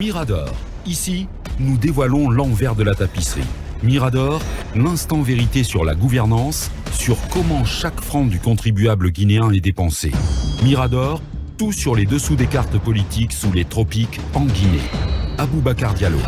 Mirador. Ici, nous dévoilons l'envers de la tapisserie. Mirador, l'instant vérité sur la gouvernance, sur comment chaque franc du contribuable guinéen est dépensé. Mirador, tout sur les dessous des cartes politiques sous les tropiques en Guinée. Aboubacar Diallo.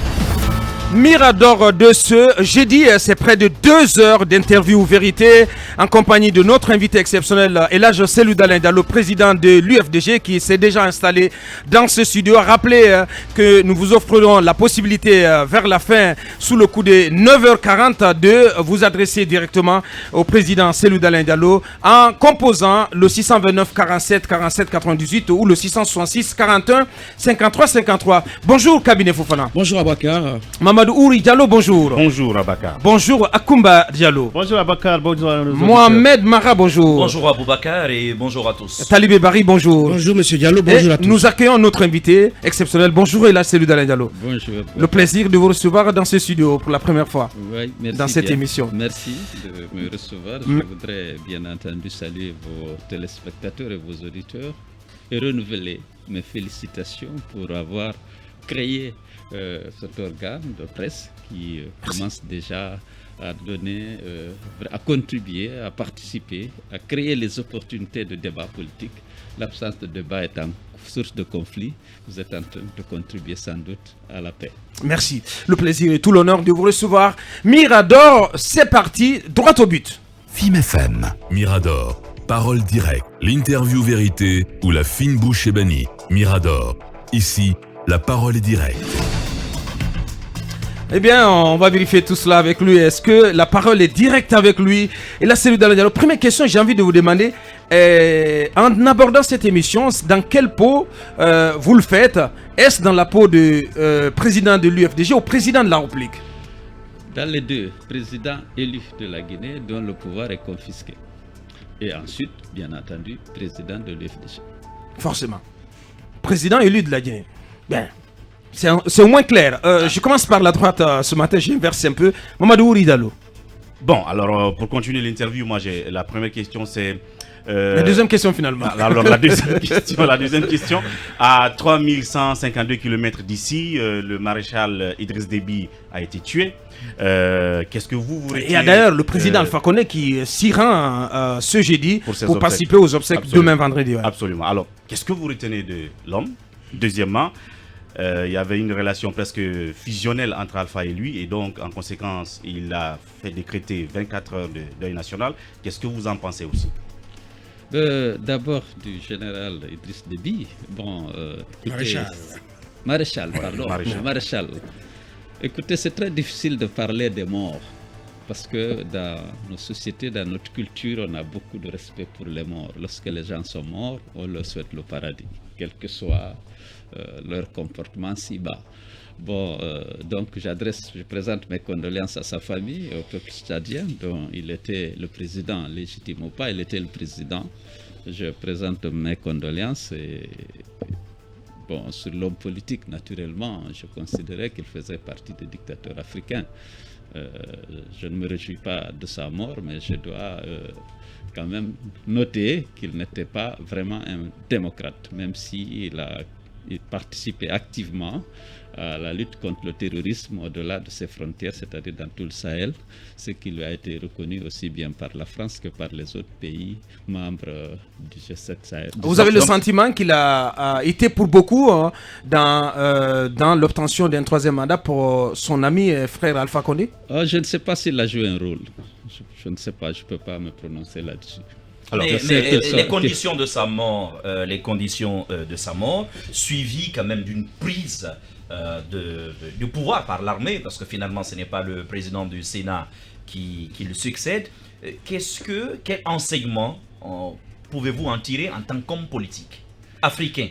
Mirador de ce jeudi, c'est près de 2 heures d'interview vérité en compagnie de notre invité exceptionnel, Elhadj Cellou Dalein Diallo, président de l'UFDG, qui s'est déjà installé dans ce studio. Rappelez que nous vous offrons la possibilité vers la fin, sous le coup de 9h40, de vous adresser directement au président Cellou Dalein Diallo en composant le 629 47 47 98 ou le 666 41 53 53. Bonjour Cabinet Fofana. Bonjour Abakar. Mamadou Ouri Diallo, bonjour. Bonjour Abakar. Bonjour Akoumba Diallo. Bonjour Abakar, bonjour à nos Mohamed Mara, bonjour. Bonjour Aboubacar et bonjour à tous. Talibé Bari, bonjour. Bonjour Monsieur Diallo, bonjour à tous. Nous accueillons notre invité exceptionnel. Bonjour Elhadj Cellou Dalein Diallo. Bonjour. Le plaisir de vous recevoir dans ce studio pour la première fois. Oui, merci dans cette bien. émission. Merci de me recevoir. Je voudrais bien entendu saluer vos téléspectateurs et vos auditeurs et renouveler mes félicitations pour avoir créé cet organe de presse qui commence déjà à donner, à contribuer, à participer, à créer les opportunités de débat politique. L'absence de débat étant source de conflit, vous êtes en train de contribuer sans doute à la paix. Merci. Le plaisir et tout l'honneur de vous recevoir. Mirador, c'est parti, droit au but. FIM FM. Mirador, parole directe, l'interview vérité ou la fine bouche ébanie. Mirador, ici, la parole est directe. Eh bien, on va vérifier tout cela avec lui. Est-ce que la parole est directe avec lui? Et là, Cellou Dalein Diallo, première question, j'ai envie de vous demander, en abordant cette émission, dans quelle peau vous le faites? Est-ce dans la peau du président de l'UFDG ou président de la République? Dans les deux, président élu de la Guinée dont le pouvoir est confisqué. Et ensuite, bien entendu, président de l'UFDG. Forcément. Président élu de la Guinée. Bien. C'est au moins clair. Je commence par la droite ce matin, j'inverse un peu. Mamadou Ouri Diallo. Bon, alors pour continuer l'interview, moi la première question c'est... La deuxième question finalement. Alors la deuxième question, à 3152 km d'ici, le maréchal Idriss Déby a été tué. Qu'est-ce que vous retenez? Il y a d'ailleurs le président Alpha Condé qui s'y rend ce jeudi pour participer aux obsèques demain vendredi. Ouais. Absolument. Alors, qu'est-ce que vous retenez de l'homme? Deuxièmement, il y avait une relation presque fusionnelle entre Alpha et lui, et donc en conséquence, il a fait décréter 24 heures de deuil national. Qu'est-ce que vous en pensez aussi? D'abord du général Idriss Déby. Bon, écoutez, Maréchal. Écoutez, c'est très difficile de parler des morts parce que dans nos sociétés, dans notre culture, on a beaucoup de respect pour les morts. Lorsque les gens sont morts, on leur souhaite le paradis, quel que soit leur comportement si bas. Bon, donc je présente mes condoléances à sa famille, au peuple tchadien, dont il était le président, légitime ou pas, il était le président. Je présente mes condoléances et bon, sur l'homme politique, naturellement, je considérais qu'il faisait partie des dictateurs africains. Je ne me réjouis pas de sa mort, mais je dois quand même noter qu'il n'était pas vraiment un démocrate, même s'il a participé activement à la lutte contre le terrorisme au-delà de ses frontières, c'est-à-dire dans tout le Sahel, ce qui lui a été reconnu aussi bien par la France que par les autres pays membres du G7 Sahel. Vous avez le sentiment qu'il a été pour beaucoup dans l'obtention d'un troisième mandat pour son ami et frère Alpha Condé? Je ne sais pas s'il a joué un rôle. Je ne sais pas, je ne peux pas me prononcer là-dessus. Alors, les conditions de sa mort, suivies quand même d'une prise du pouvoir par l'armée, parce que finalement ce n'est pas le président du Sénat qui le succède. Quel enseignement pouvez-vous en tirer en tant qu'homme politique africain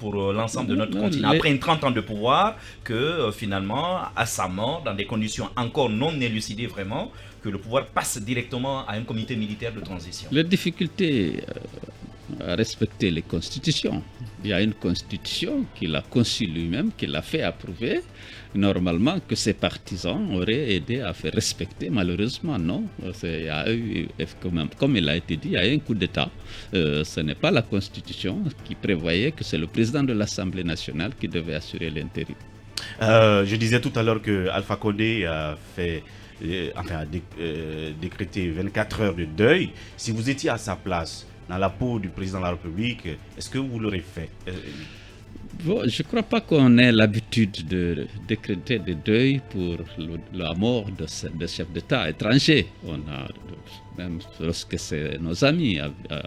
pour l'ensemble de notre continent, après 30 ans de pouvoir, que finalement, à sa mort, dans des conditions encore non élucidées vraiment, que le pouvoir passe directement à un comité militaire de transition? Les difficultés respecter les constitutions. Il y a une constitution qu'il a conçue lui-même, qu'il a fait approuver. Normalement, que ses partisans auraient aidé à faire respecter. Malheureusement, non. Il y a eu, comme il a été dit, il y a eu un coup d'État. Ce n'est pas la constitution qui prévoyait que c'est le président de l'Assemblée nationale qui devait assurer l'intérim. Je disais tout à l'heure que Alpha Condé a fait... décrété 24 heures de deuil. Si vous étiez à sa place, dans la peau du président de la République, est-ce que vous l'aurez fait? Bon, je ne crois pas qu'on ait l'habitude de décréter des deuils pour la mort de chefs d'État étrangers. Même lorsque c'est nos amis,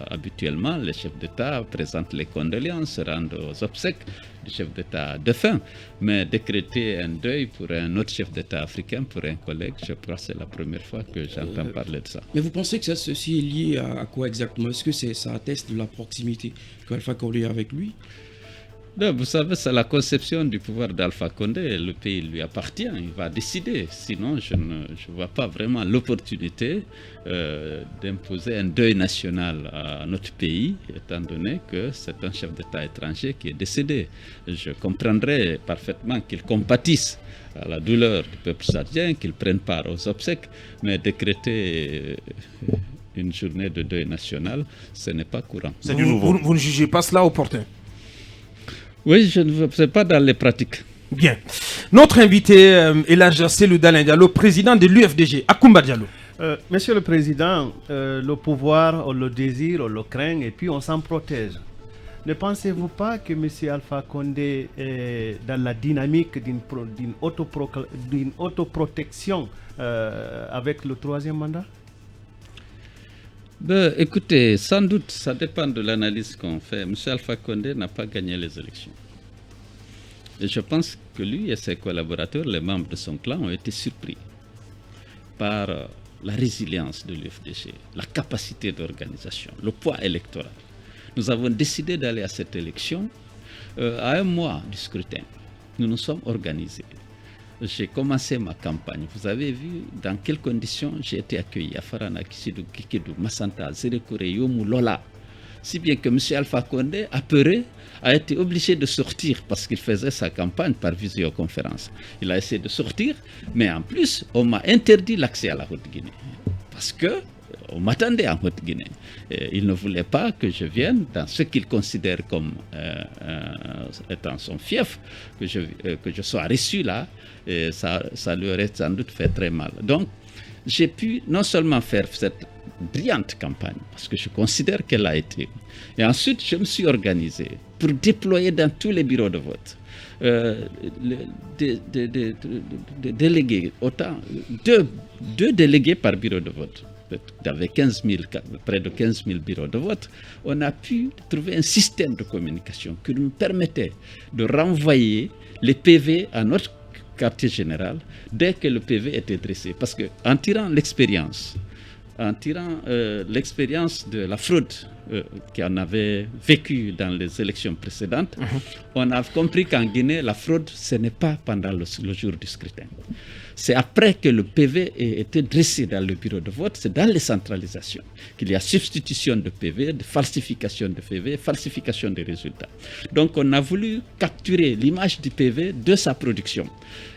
habituellement, les chefs d'État présentent les condoléances, se rendent aux obsèques du chef d'État défunt. Mais décréter un deuil pour un autre chef d'État africain, pour un collègue, je crois que c'est la première fois que j'entends parler de ça. Mais vous pensez que ceci est lié à quoi exactement? Est-ce que ça atteste de la proximité qu'Alpha Condé a avec lui? Non, vous savez, c'est la conception du pouvoir d'Alpha Condé. Le pays lui appartient, il va décider. Sinon, je ne vois pas vraiment l'opportunité d'imposer un deuil national à notre pays, étant donné que c'est un chef d'État étranger qui est décédé. Je comprendrais parfaitement qu'il compatisse à la douleur du peuple tchadien, qu'il prenne part aux obsèques, mais décréter une journée de deuil national, ce n'est pas courant. C'est du nouveau. Vous ne jugez pas cela opportun? Oui, je ne veux pas dans les pratiques. Bien. Notre invité est l'Elhadji Cellou Dalein Diallo, président de l'UFDG. Akoumba Diallo. Monsieur le Président, le pouvoir, on le désire, on le craint et puis on s'en protège. Ne pensez-vous pas que M. Alpha Condé est dans la dynamique d'une autoprotection avec le troisième mandat? Écoutez, sans doute, ça dépend de l'analyse qu'on fait. M. Alpha Condé n'a pas gagné les élections. Et je pense que lui et ses collaborateurs, les membres de son clan, ont été surpris par la résilience de l'UFDG, la capacité d'organisation, le poids électoral. Nous avons décidé d'aller à cette élection à un mois du scrutin. Nous nous sommes organisés. J'ai commencé ma campagne. Vous avez vu dans quelles conditions j'ai été accueilli à Farana, Kisidou, Kikedou, Massanta, Zérekoure, Yomou, Lola. Si bien que M. Alpha Condé, apeuré, a été obligé de sortir parce qu'il faisait sa campagne par visioconférence. Il a essayé de sortir, mais en plus, on m'a interdit l'accès à la Haute-Guinée. Parce que on m'attendait en Haute-Guinée. Il ne voulait pas que je vienne dans ce qu'il considère comme étant son fief, que je sois reçu là, et ça lui aurait sans doute fait très mal. Donc, j'ai pu non seulement faire cette brillante campagne, parce que je considère qu'elle a été, et ensuite je me suis organisé pour déployer dans tous les bureaux de vote des délégués, deux délégués par bureau de vote. Avec près de 15 000 bureaux de vote, on a pu trouver un système de communication qui nous permettait de renvoyer les PV à notre quartier général dès que le PV était dressé. Parce qu'en tirant l'expérience de la fraude qu'on avait vécue dans les élections précédentes, on a compris qu'en Guinée, la fraude, ce n'est pas pendant le jour du scrutin. C'est après que le PV ait été dressé dans le bureau de vote, c'est dans les centralisations qu'il y a substitution de PV, de falsification de PV, falsification des résultats. Donc on a voulu capturer l'image du PV de sa production,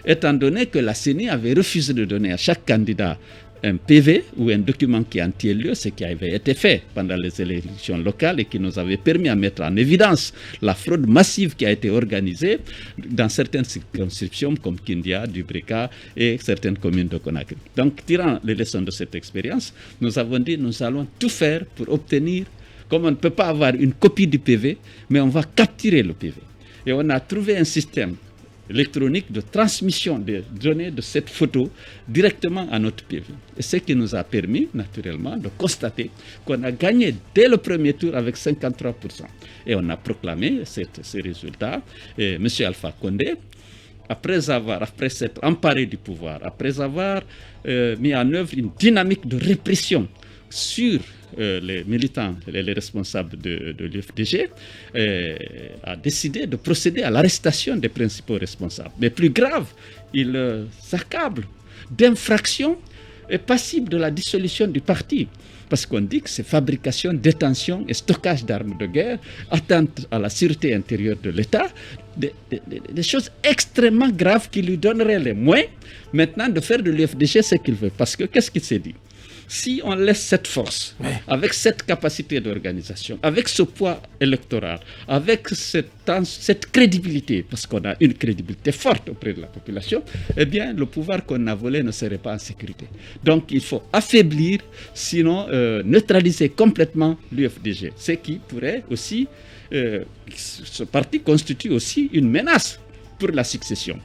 étant donné que la CENI avait refusé de donner à chaque candidat un PV ou un document qui en tient lieu, ce qui avait été fait pendant les élections locales et qui nous avait permis à mettre en évidence la fraude massive qui a été organisée dans certaines circonscriptions comme Kindia, Dubrika et certaines communes de Conakry. Donc, tirant les leçons de cette expérience, nous avons dit nous allons tout faire pour obtenir, comme on ne peut pas avoir une copie du PV, mais on va capturer le PV. Et on a trouvé un système électronique de transmission des données de cette photo directement à notre PV. Et ce qui nous a permis, naturellement, de constater qu'on a gagné dès le premier tour avec 53%. Et on a proclamé ces résultats. Et M. Alpha Condé, après s'être emparé du pouvoir, après avoir mis en œuvre une dynamique de répression sur les militants et les responsables de l'UFDG, a décidé de procéder à l'arrestation des principaux responsables. Mais plus grave, il s'accable d'infractions et passible de la dissolution du parti. parce qu'on dit que c'est fabrication, détention et stockage d'armes de guerre, atteinte à la sûreté intérieure de l'État, des choses extrêmement graves qui lui donneraient les moyens maintenant de faire de l'UFDG ce qu'il veut. Parce que qu'est-ce qu'il s'est dit? Si on laisse cette force, avec cette capacité d'organisation, avec ce poids électoral, avec cette crédibilité, parce qu'on a une crédibilité forte auprès de la population, eh bien, le pouvoir qu'on a volé ne serait pas en sécurité. Donc, il faut affaiblir, sinon neutraliser complètement l'UFDG. Ce qui pourrait aussi, ce parti constitue aussi une menace pour la succession.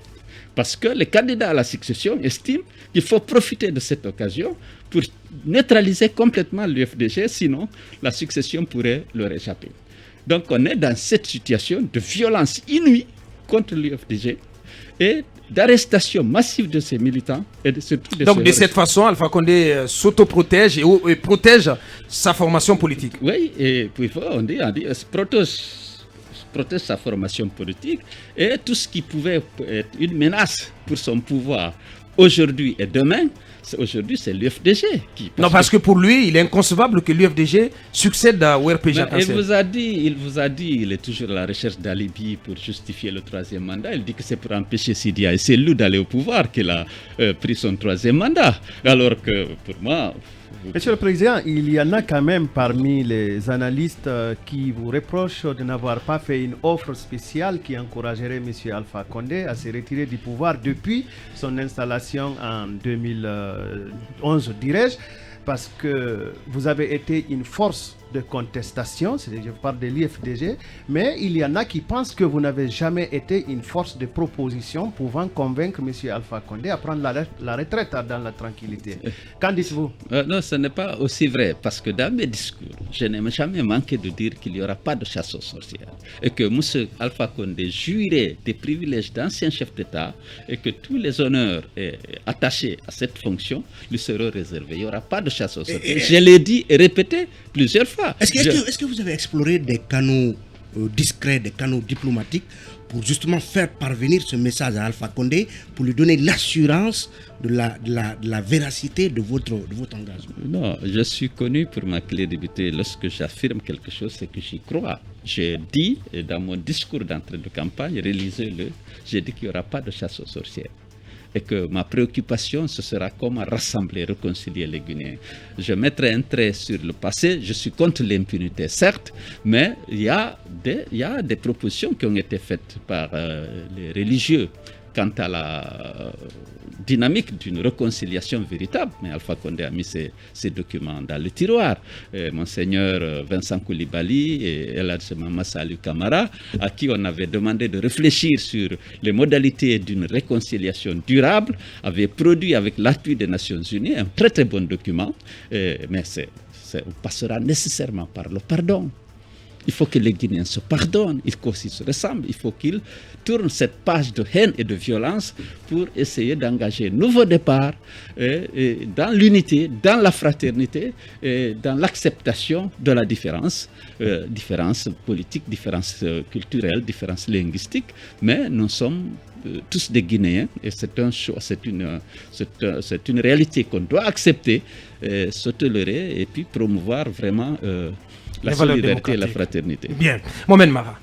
Parce que les candidats à la succession estiment qu'il faut profiter de cette occasion pour neutraliser complètement l'UFDG, sinon la succession pourrait leur échapper. Donc on est dans cette situation de violence inouïe contre l'UFDG et d'arrestation massive de ses militants et surtout de Donc de cette façon, Alpha Condé s'autoprotège et protège sa formation politique. Oui, et puis on dit protège sa formation politique et tout ce qui pouvait être une menace pour son pouvoir aujourd'hui et demain, aujourd'hui c'est l'UFDG qui... Non, parce que pour lui, il est inconcevable que l'UFDG succède au RPG. Il vous a dit, il est toujours à la recherche d'alibi pour justifier le troisième mandat. Il dit que c'est pour empêcher Sidia et Cellou d'aller au pouvoir qu'il a pris son troisième mandat. Alors que pour moi... Monsieur le Président, il y en a quand même parmi les analystes qui vous reprochent de n'avoir pas fait une offre spéciale qui encouragerait M. Alpha Condé à se retirer du pouvoir depuis son installation en 2011, dirais-je, parce que vous avez été une force de contestation, je parle de l'IFDG, mais il y en a qui pensent que vous n'avez jamais été une force de proposition pouvant convaincre M. Alpha Condé à prendre la retraite dans la tranquillité. Qu'en dites-vous? Non, ce n'est pas aussi vrai, parce que dans mes discours, je n'ai jamais manqué de dire qu'il n'y aura pas de chasse aux sorcières et que M. Alpha Condé jouirait des privilèges d'ancien chef d'État et que tous les honneurs attachés à cette fonction lui seront réservés. Il n'y aura pas de chasse aux sorcières. Je l'ai dit et répété plusieurs fois. Est-ce que vous avez exploré des canaux discrets, des canaux diplomatiques pour justement faire parvenir ce message à Alpha Condé, pour lui donner l'assurance de la véracité de votre engagement? Non, je suis connu pour ma crédibilité. Lorsque j'affirme quelque chose, c'est que j'y crois. J'ai dit dans mon discours d'entrée de campagne, relisez-le, j'ai dit qu'il n'y aura pas de chasse aux sorcières. Et que ma préoccupation, ce sera comment rassembler, réconcilier les Guinéens. Je mettrai un trait sur le passé, je suis contre l'impunité, certes, mais il y a des propositions qui ont été faites par les religieux quant à la dynamique d'une réconciliation véritable. Mais Alpha Condé a mis ces documents dans le tiroir. Monseigneur Vincent Koulibaly et El Hadj Mama Salou Kamara, à qui on avait demandé de réfléchir sur les modalités d'une réconciliation durable, avaient produit avec l'appui des Nations Unies un très très bon document. Mais on passera nécessairement par le pardon. Il faut que les Guinéens se pardonnent, il faut qu'ils se ressemblent, il faut qu'ils tournent cette page de haine et de violence pour essayer d'engager un nouveau départ dans l'unité, dans la fraternité, dans l'acceptation de la différence, différence politique, différence culturelle, différence linguistique, mais nous sommes tous des Guinéens et c'est un choix, c'est une réalité qu'on doit accepter, se tolérer et puis promouvoir vraiment la solidarité et la fraternité. Bien. Mohamed Mara.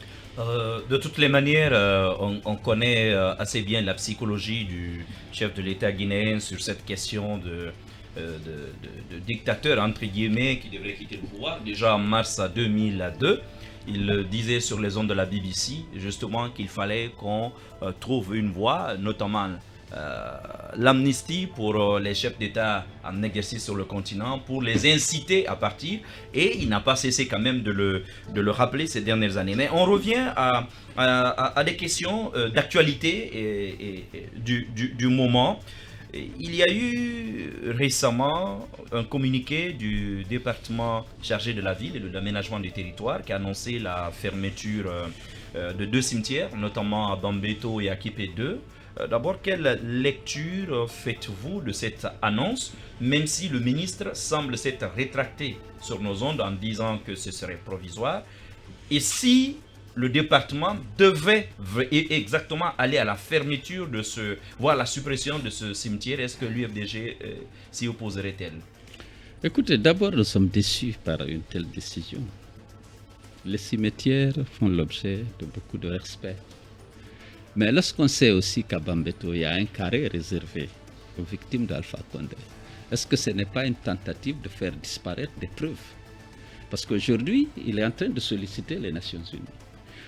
De toutes les manières, on connaît assez bien la psychologie du chef de l'État guinéen sur cette question de dictateur, entre guillemets, qui devrait quitter le pouvoir. Déjà en mars 2002, il disait sur les ondes de la BBC, justement, qu'il fallait qu'on trouve une voie, notamment l'amnistie pour les chefs d'État en exercice sur le continent, pour les inciter à partir, et il n'a pas cessé quand même de le rappeler ces dernières années. Mais on revient à des questions d'actualité et du moment. Il y a eu récemment un communiqué du département chargé de la ville et de l'aménagement du territoire qui a annoncé la fermeture de 2 cimetières, notamment à Bambeto et à Kipé 2. D'abord, quelle lecture faites-vous de cette annonce, même si le ministre semble s'être rétracté sur nos ondes en disant que ce serait provisoire? Et si le département devait exactement aller à la fermeture voire la suppression de ce cimetière, est-ce que l'UFDG s'y opposerait-elle? Écoutez, d'abord, nous sommes déçus par une telle décision. Les cimetières font l'objet de beaucoup de respect. Mais lorsqu'on sait aussi qu'à Bambeto, il y a un carré réservé aux victimes d'Alpha Condé, est-ce que ce n'est pas une tentative de faire disparaître des preuves? Parce qu'aujourd'hui, il est en train de solliciter les Nations Unies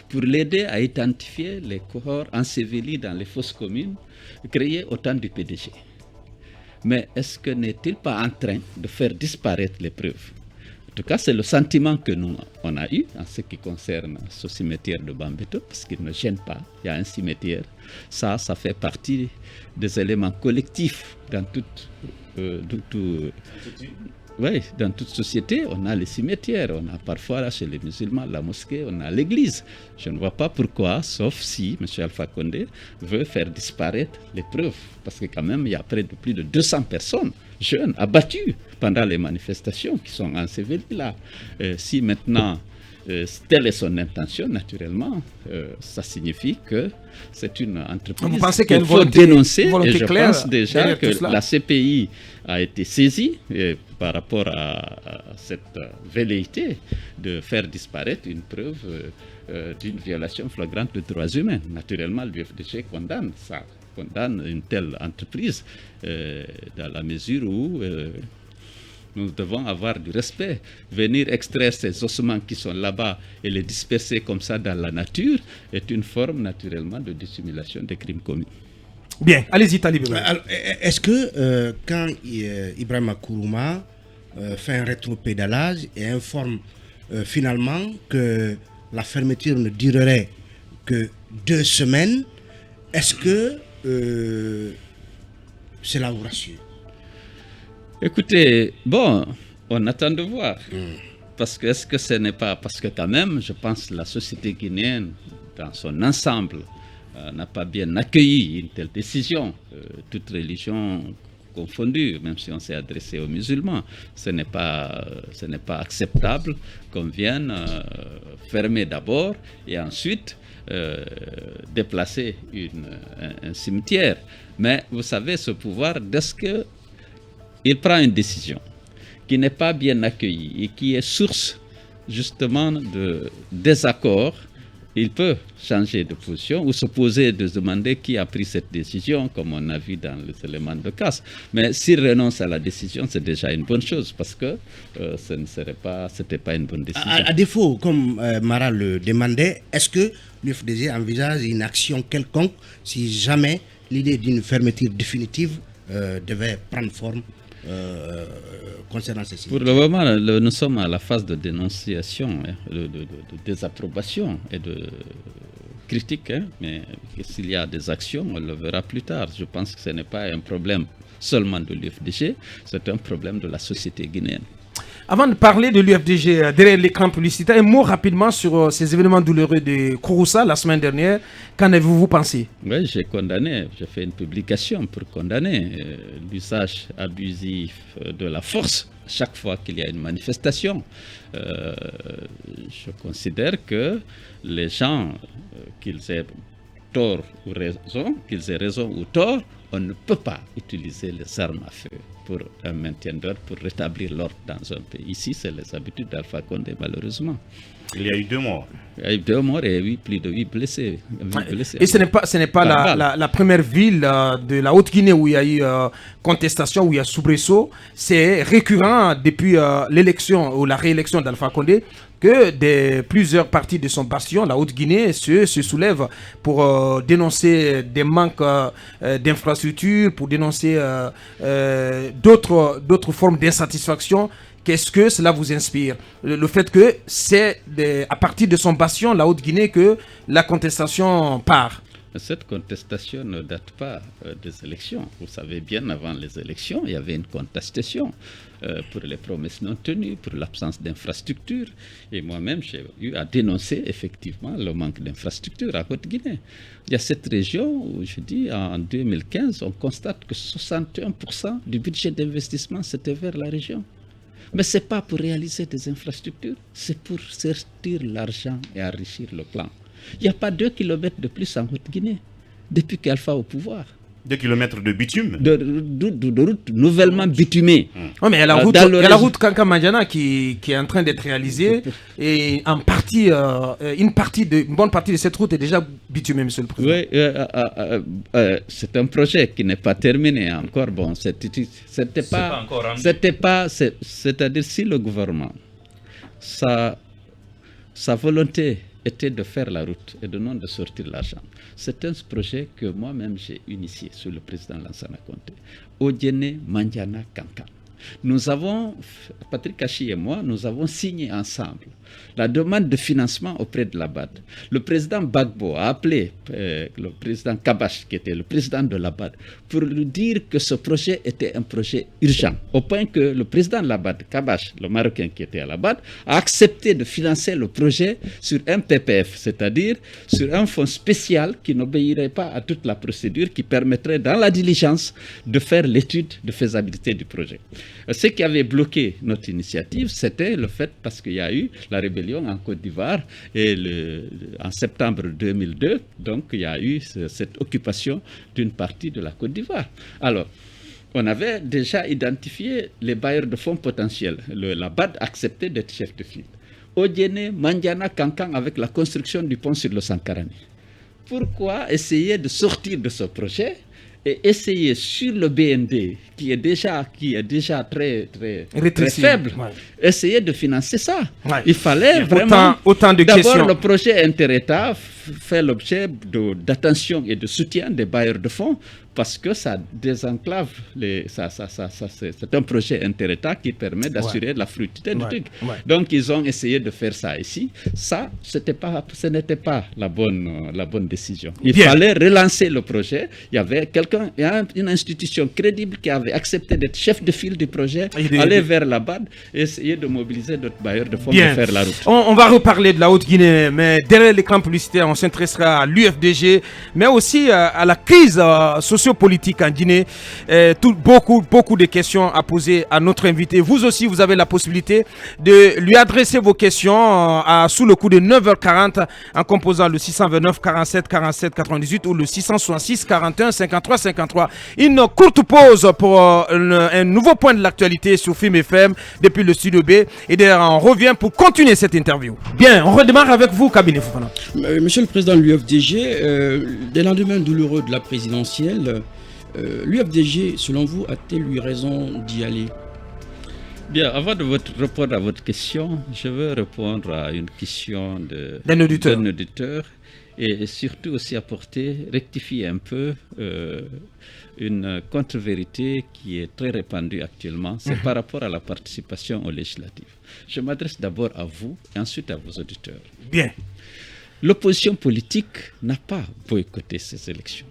pour l'aider à identifier les corps ensevelis dans les fosses communes créées au temps du PDG. Mais est-ce que n'est-il pas en train de faire disparaître les preuves? En tout cas, c'est le sentiment que nous, on a eu en ce qui concerne ce cimetière de Bambeto, parce qu'il ne gêne pas, il y a un cimetière. Ça fait partie des éléments collectifs dans dans toute société. On a les cimetières, on a parfois là, chez les musulmans la mosquée, on a l'église. Je ne vois pas pourquoi, sauf si M. Alpha Condé veut faire disparaître les preuves. Parce que quand même, il y a près de plus de 200 personnes jeunes abattues pendant les manifestations qui sont ensevelies là. Si maintenant, telle est son intention, naturellement, ça signifie que c'est une entreprise qu'il faut dénoncer. Et je pense déjà que la CPI a été saisie par rapport à cette velléité de faire disparaître une preuve d'une violation flagrante de droits humains. Naturellement, l'UFDG condamne ça, condamne une telle entreprise dans la mesure où nous devons avoir du respect. Venir extraire ces ossements qui sont là-bas et les disperser comme ça dans la nature est une forme naturellement de dissimulation des crimes commis. Bien, allez-y Talib. Est-ce que quand Ibrahima Kourouma fait un rétropédalage et informe finalement que la fermeture ne durerait que 2 semaines, est-ce que cela vous rassure? Écoutez, bon, on attend de voir. Parce que est-ce que ce n'est pas... Parce que quand même, je pense que la société guinéenne, dans son ensemble, n'a pas bien accueilli une telle décision. Toute religion confondue, même si on s'est adressé aux musulmans, ce n'est pas acceptable qu'on vienne fermer d'abord et ensuite déplacer un cimetière. Mais vous savez, ce pouvoir, dès que il prend une décision qui n'est pas bien accueillie et qui est source justement de désaccord, il peut changer de position ou se poser de se demander qui a pris cette décision, comme on a vu dans les éléments de casse. Mais s'il renonce à la décision, c'est déjà une bonne chose parce que c'était pas une bonne décision. À défaut, comme Mara le demandait, est-ce que l'UFDG envisage une action quelconque si jamais l'idée d'une fermeture définitive devait prendre forme concernant ceci? Pour le moment, nous sommes à la phase de dénonciation, de désapprobation et de critique, mais s'il y a des actions, on le verra plus tard. Je pense que ce n'est pas un problème seulement de l'UFDG, c'est un problème de la société guinéenne. Avant de parler de l'UFDG, derrière l'écran publicitaire, un mot rapidement sur ces événements douloureux de Kouroussa la semaine dernière. Qu'en avez-vous pensé? Oui, j'ai condamné, j'ai fait une publication pour condamner l'usage abusif de la force chaque fois qu'il y a une manifestation. Je considère que les gens, qu'ils aient tort ou raison, qu'ils aient raison ou tort, on ne peut pas utiliser les armes à feu pour un maintien d'ordre, pour rétablir l'ordre dans un pays. Ici, c'est les habitudes d'Alpha Condé, malheureusement. Il y a eu 2 morts. Il y a eu 2 morts et plus de 8 blessés. Et ce n'est pas la première ville de la Haute-Guinée où il y a eu contestation, où il y a soubresaut. C'est récurrent depuis l'élection ou la réélection d'Alpha Condé que plusieurs parties de son bastion, la Haute-Guinée, se soulèvent pour dénoncer des manques d'infrastructures, pour dénoncer d'autres formes d'insatisfaction. Qu'est-ce que cela vous inspire? Le fait que c'est à partir de son bastion, la Haute-Guinée, que la contestation part. Cette contestation ne date pas des élections. Vous savez, bien avant les élections, il y avait une contestation pour les promesses non tenues, pour l'absence d'infrastructures. Et moi-même, j'ai eu à dénoncer effectivement le manque d'infrastructures à Haute-Guinée. Il y a cette région où, je dis, en 2015, on constate que 61% du budget d'investissement, c'était vers la région. Mais ce n'est pas pour réaliser des infrastructures, c'est pour sortir l'argent et enrichir le clan. Il n'y a pas 2 kilomètres de plus en Haute-Guinée depuis qu'Alpha au pouvoir. 2 kilomètres de bitume. De route nouvellement bitumée. Oui, mais il y a la route Kankan-Mandiana qui est en train d'être réalisée et une bonne partie de cette route est déjà bitumée, monsieur le président. Oui, c'est un projet qui n'est pas terminé encore. Bon, c'était pas, c'est-à-dire si le gouvernement, sa volonté était de faire la route et de non de sortir l'argent. C'est un projet que moi-même j'ai initié sous le président Lansana Conté. Odiene Mandiana Kankan. Nous avons, Patrick Kachi et moi, nous avons signé ensemble la demande de financement auprès de l'ABAD. Le président Bagbo a appelé le président Kabash, qui était le président de l'ABAD, pour lui dire que ce projet était un projet urgent. Au point que le président de l'ABAD, Kabash, le Marocain qui était à l'ABAD, a accepté de financer le projet sur un PPF, c'est-à-dire sur un fonds spécial qui n'obéirait pas à toute la procédure, qui permettrait dans la diligence de faire l'étude de faisabilité du projet. Ce qui avait bloqué notre initiative, c'était le fait, parce qu'il y a eu la rébellion en Côte d'Ivoire et en septembre 2002, donc il y a eu cette occupation d'une partie de la Côte d'Ivoire. Alors, on avait déjà identifié les bailleurs de fonds potentiels. La BAD acceptait d'être chef de file. Odiene, Mandiana, Kankan avec la construction du pont sur le Sankarani. Pourquoi essayer de sortir de ce projet et essayer sur le BND, qui est déjà très faible, essayer de financer ça. Ouais. Il fallait vraiment... Autant de d'abord, questions. Le projet inter-État fait l'objet d'attention et de soutien des bailleurs de fonds parce que ça désenclave c'est un projet inter-État qui permet d'assurer la fluidité du truc. Donc, ils ont essayé de faire ça ici. Ça, ce n'était pas la bonne décision. Il fallait relancer le projet. Il y avait une institution crédible qui avait accepté d'être chef de file du projet, aller vers la BAD et essayer de mobiliser d'autres bailleurs de fonds pour faire la route. On va reparler de la Haute-Guinée, mais derrière l'écran publicitaire, on s'intéressera à l'UFDG, mais aussi à la crise sociopolitique en Guinée. Beaucoup de questions à poser à notre invité. Vous aussi, vous avez la possibilité de lui adresser vos questions sous le coup de 9h40 en composant le 629 47 47 98 ou le 666 41 53 53. Une courte pause pour un nouveau point de l'actualité sur Film FM depuis le studio B. Et d'ailleurs, on revient pour continuer cette interview. Bien, on redémarre avec vous, Kabinet Fofana. Monsieur le Président de l'UFDG, des lendemains douloureux de la présidentielle, l'UFDG, selon vous, a-t-elle eu raison d'y aller? Bien, avant de répondre à votre question, je veux répondre à une question d'un auditeur et surtout aussi rectifier un peu une contre-vérité qui est très répandue actuellement. C'est par rapport à la participation aux législatives. Je m'adresse d'abord à vous et ensuite à vos auditeurs. Bien. L'opposition politique n'a pas boycotté ces élections.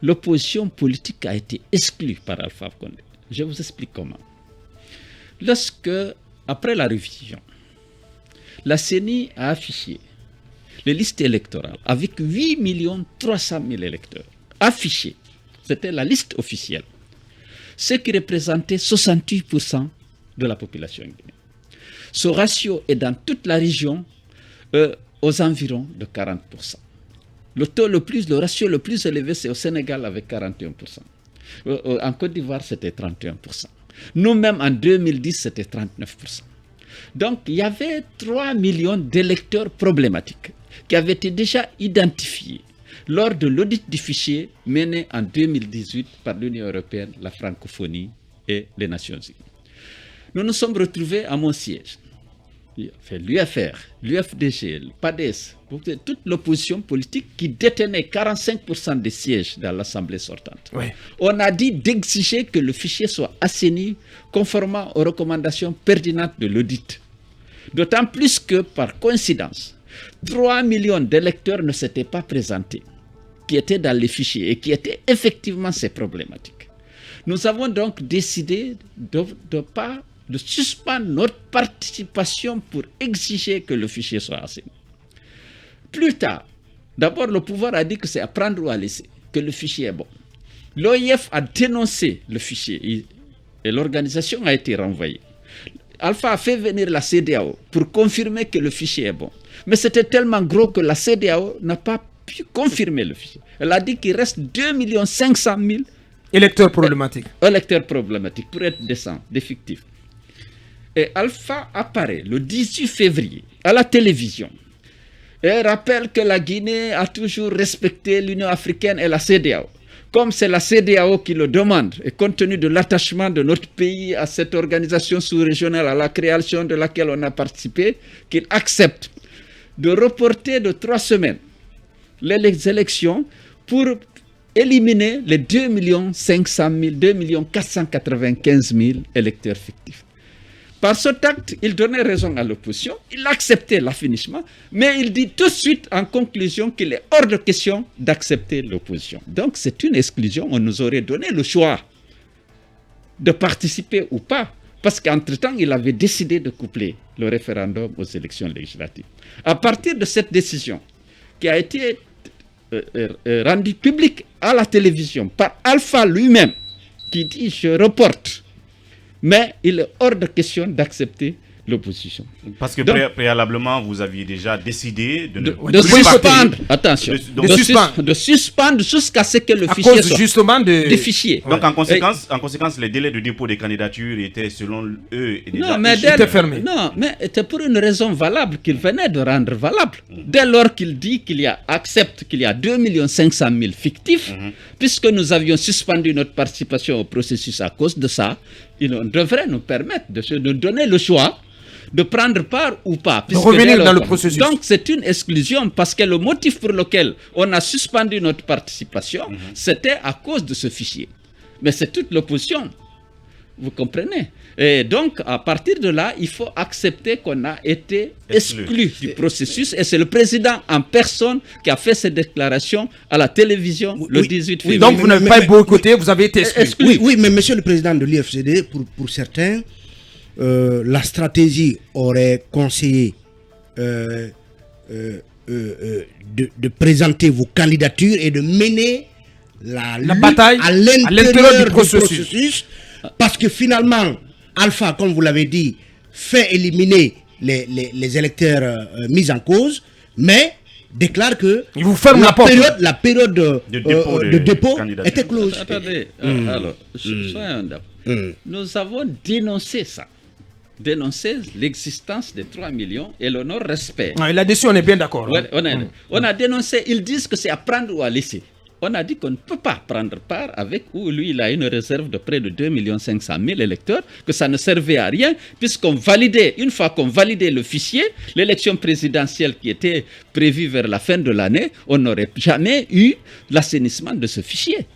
L'opposition politique a été exclue par Alpha Condé. Je vous explique comment. Lorsque, après la révision, la CENI a affiché les listes électorales avec 8 300 000 électeurs affichés, c'était la liste officielle, ce qui représentait 68% de la population guinéenne. Ce ratio est dans toute la région aux environs de 40%. Le ratio le plus élevé, c'est au Sénégal avec 41%. En Côte d'Ivoire, c'était 31%. Nous-mêmes, en 2010, c'était 39%. Donc, il y avait 3 millions d'électeurs problématiques qui avaient été déjà identifiés lors de l'audit du fichier mené en 2018 par l'Union européenne, la francophonie et les Nations unies. Nous nous sommes retrouvés à mon siège. L'UFR, l'UFDG, le PADES, toute l'opposition politique qui détenait 45% des sièges dans l'Assemblée sortante. Oui. On a dit d'exiger que le fichier soit assaini conformément aux recommandations pertinentes de l'audit. D'autant plus que, par coïncidence, 3 millions d'électeurs ne s'étaient pas présentés, qui étaient dans les fichiers et qui étaient effectivement ces problématiques. Nous avons donc décidé de suspendre notre participation pour exiger que le fichier soit assaini. Plus tard, d'abord le pouvoir a dit que c'est à prendre ou à laisser, que le fichier est bon. L'OIF a dénoncé le fichier et l'organisation a été renvoyée. Alpha a fait venir la CEDEAO pour confirmer que le fichier est bon. Mais c'était tellement gros que la CEDEAO n'a pas pu confirmer le fichier. Elle a dit qu'il reste 2 500 000 électeurs problématiques. Électeurs problématiques, pour être définitif. Et Alpha apparaît le 18 février à la télévision et rappelle que la Guinée a toujours respecté l'Union africaine et la CEDEAO. Comme c'est la CEDEAO qui le demande, et compte tenu de l'attachement de notre pays à cette organisation sous-régionale, à la création de laquelle on a participé, qu'il accepte de reporter de 3 semaines les élections pour éliminer les 2 495 000 électeurs fictifs. Par cet acte, il donnait raison à l'opposition, il acceptait l'affinissement, mais il dit tout de suite en conclusion qu'il est hors de question d'accepter l'opposition. Donc c'est une exclusion, on nous aurait donné le choix de participer ou pas, parce qu'entre-temps, il avait décidé de coupler le référendum aux élections législatives. À partir de cette décision qui a été rendue publique à la télévision par Alpha lui-même, qui dit « je reporte », mais il est hors de question d'accepter l'opposition. Parce que préalablement, vous aviez déjà décidé de suspendre, attention, de suspendre jusqu'à ce que le fichier soit justement des fichiers. Donc en conséquence, les délais de dépôt des candidatures étaient selon eux déjà fermés. Non, mais c'était pour une raison valable qu'il venait de rendre valable. Dès lors qu'il dit accepte qu'il y a 2 500 000 fictifs, puisque nous avions suspendu notre participation au processus à cause de ça, il devrait nous permettre de nous donner le choix de prendre part ou pas. De revenir dans le processus. Donc c'est une exclusion parce que le motif pour lequel on a suspendu notre participation, c'était à cause de ce fichier. Mais c'est toute l'opposition. Vous comprenez? Et donc, à partir de là, il faut accepter qu'on a été exclu du processus. Et c'est le président en personne qui a fait cette déclaration à la télévision le 18 février. Donc, vous n'avez pas boycotté, vous avez été exclu. Oui, mais monsieur le président de l'UFCD, pour certains, la stratégie aurait conseillé de présenter vos candidatures et de mener la bataille à l'intérieur du processus. Parce que finalement, Alpha, comme vous l'avez dit, fait éliminer les électeurs mis en cause, mais déclare que il vous ferme la période de dépôt était close. Attendez, alors, soyons d'accord. Nous avons dénoncé ça. Dénoncer l'existence des 3 millions et le non-respect. Là-dessus, on est bien d'accord. Ouais, on a dénoncé, ils disent que c'est à prendre ou à laisser. On a dit qu'on ne peut pas prendre part avec où lui, il a une réserve de près de 2 500 000 électeurs, que ça ne servait à rien, puisqu'on validait, une fois qu'on validait le fichier, l'élection présidentielle qui était prévue vers la fin de l'année, on n'aurait jamais eu l'assainissement de ce fichier.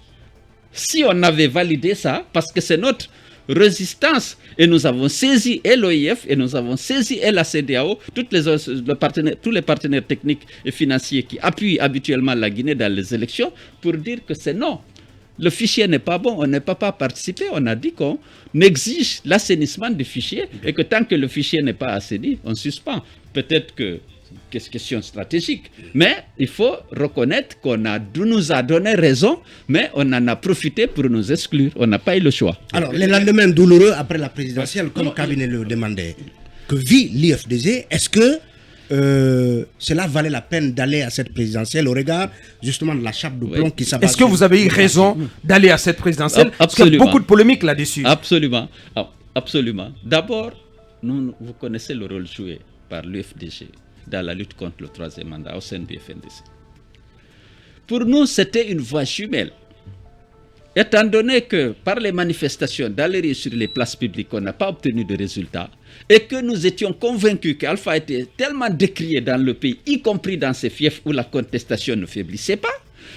Si on avait validé ça, parce que c'est notre résistance, et nous avons saisi et l'OIF et nous avons saisi et la CEDEAO, tous les partenaires techniques et financiers qui appuient habituellement la Guinée dans les élections, pour dire que c'est non. Le fichier n'est pas bon, on ne peut pas participer. On a dit qu'on exige l'assainissement du fichier et que tant que le fichier n'est pas assaini, on suspend. Peut-être que c'est question stratégique. Mais il faut reconnaître nous a donné raison, mais on en a profité pour nous exclure. On n'a pas eu le choix. Alors, les lendemains douloureux après la présidentielle, comme le cabinet le demandait, que vit l'IFDG, est-ce que cela valait la peine d'aller à cette présidentielle au regard justement de la chape de plomb qui s'abat? Est-ce que vous avez eu raison d'aller à cette présidentielle? Parce qu'il y a beaucoup de polémiques là-dessus. Absolument. Absolument. D'abord, vous connaissez le rôle joué par l'UFDG dans la lutte contre le troisième mandat au sein du FNDC. Pour nous, c'était une voie jumelle. Étant donné que par les manifestations dans les rues sur les places publiques, on n'a pas obtenu de résultats, et que nous étions convaincus qu'Alpha était tellement décrié dans le pays, y compris dans ces fiefs où la contestation ne faiblissait pas,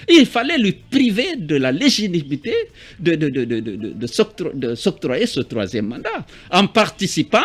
il fallait lui priver de la légitimité de s'octroyer ce troisième mandat en participant.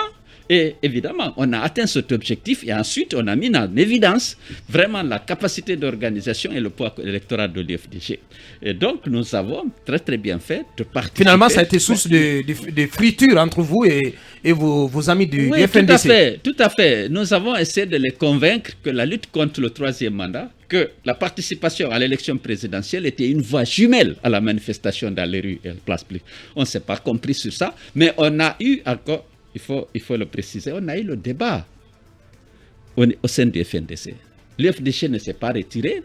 Et évidemment, on a atteint cet objectif et ensuite on a mis en évidence vraiment la capacité d'organisation et le poids électoral de l'UFDG. Et donc nous avons très très bien fait de participer. Finalement, ça a été source de friture entre vous et vos amis du FNDC. Tout à fait. Nous avons essayé de les convaincre que la lutte contre le troisième mandat, que la participation à l'élection présidentielle était une voie jumelle à la manifestation dans les rues et les places publiques. On ne s'est pas compris sur ça, mais on a eu encore... Il faut le préciser, on a eu le débat au sein du FNDC. L'UFDG ne s'est pas retiré.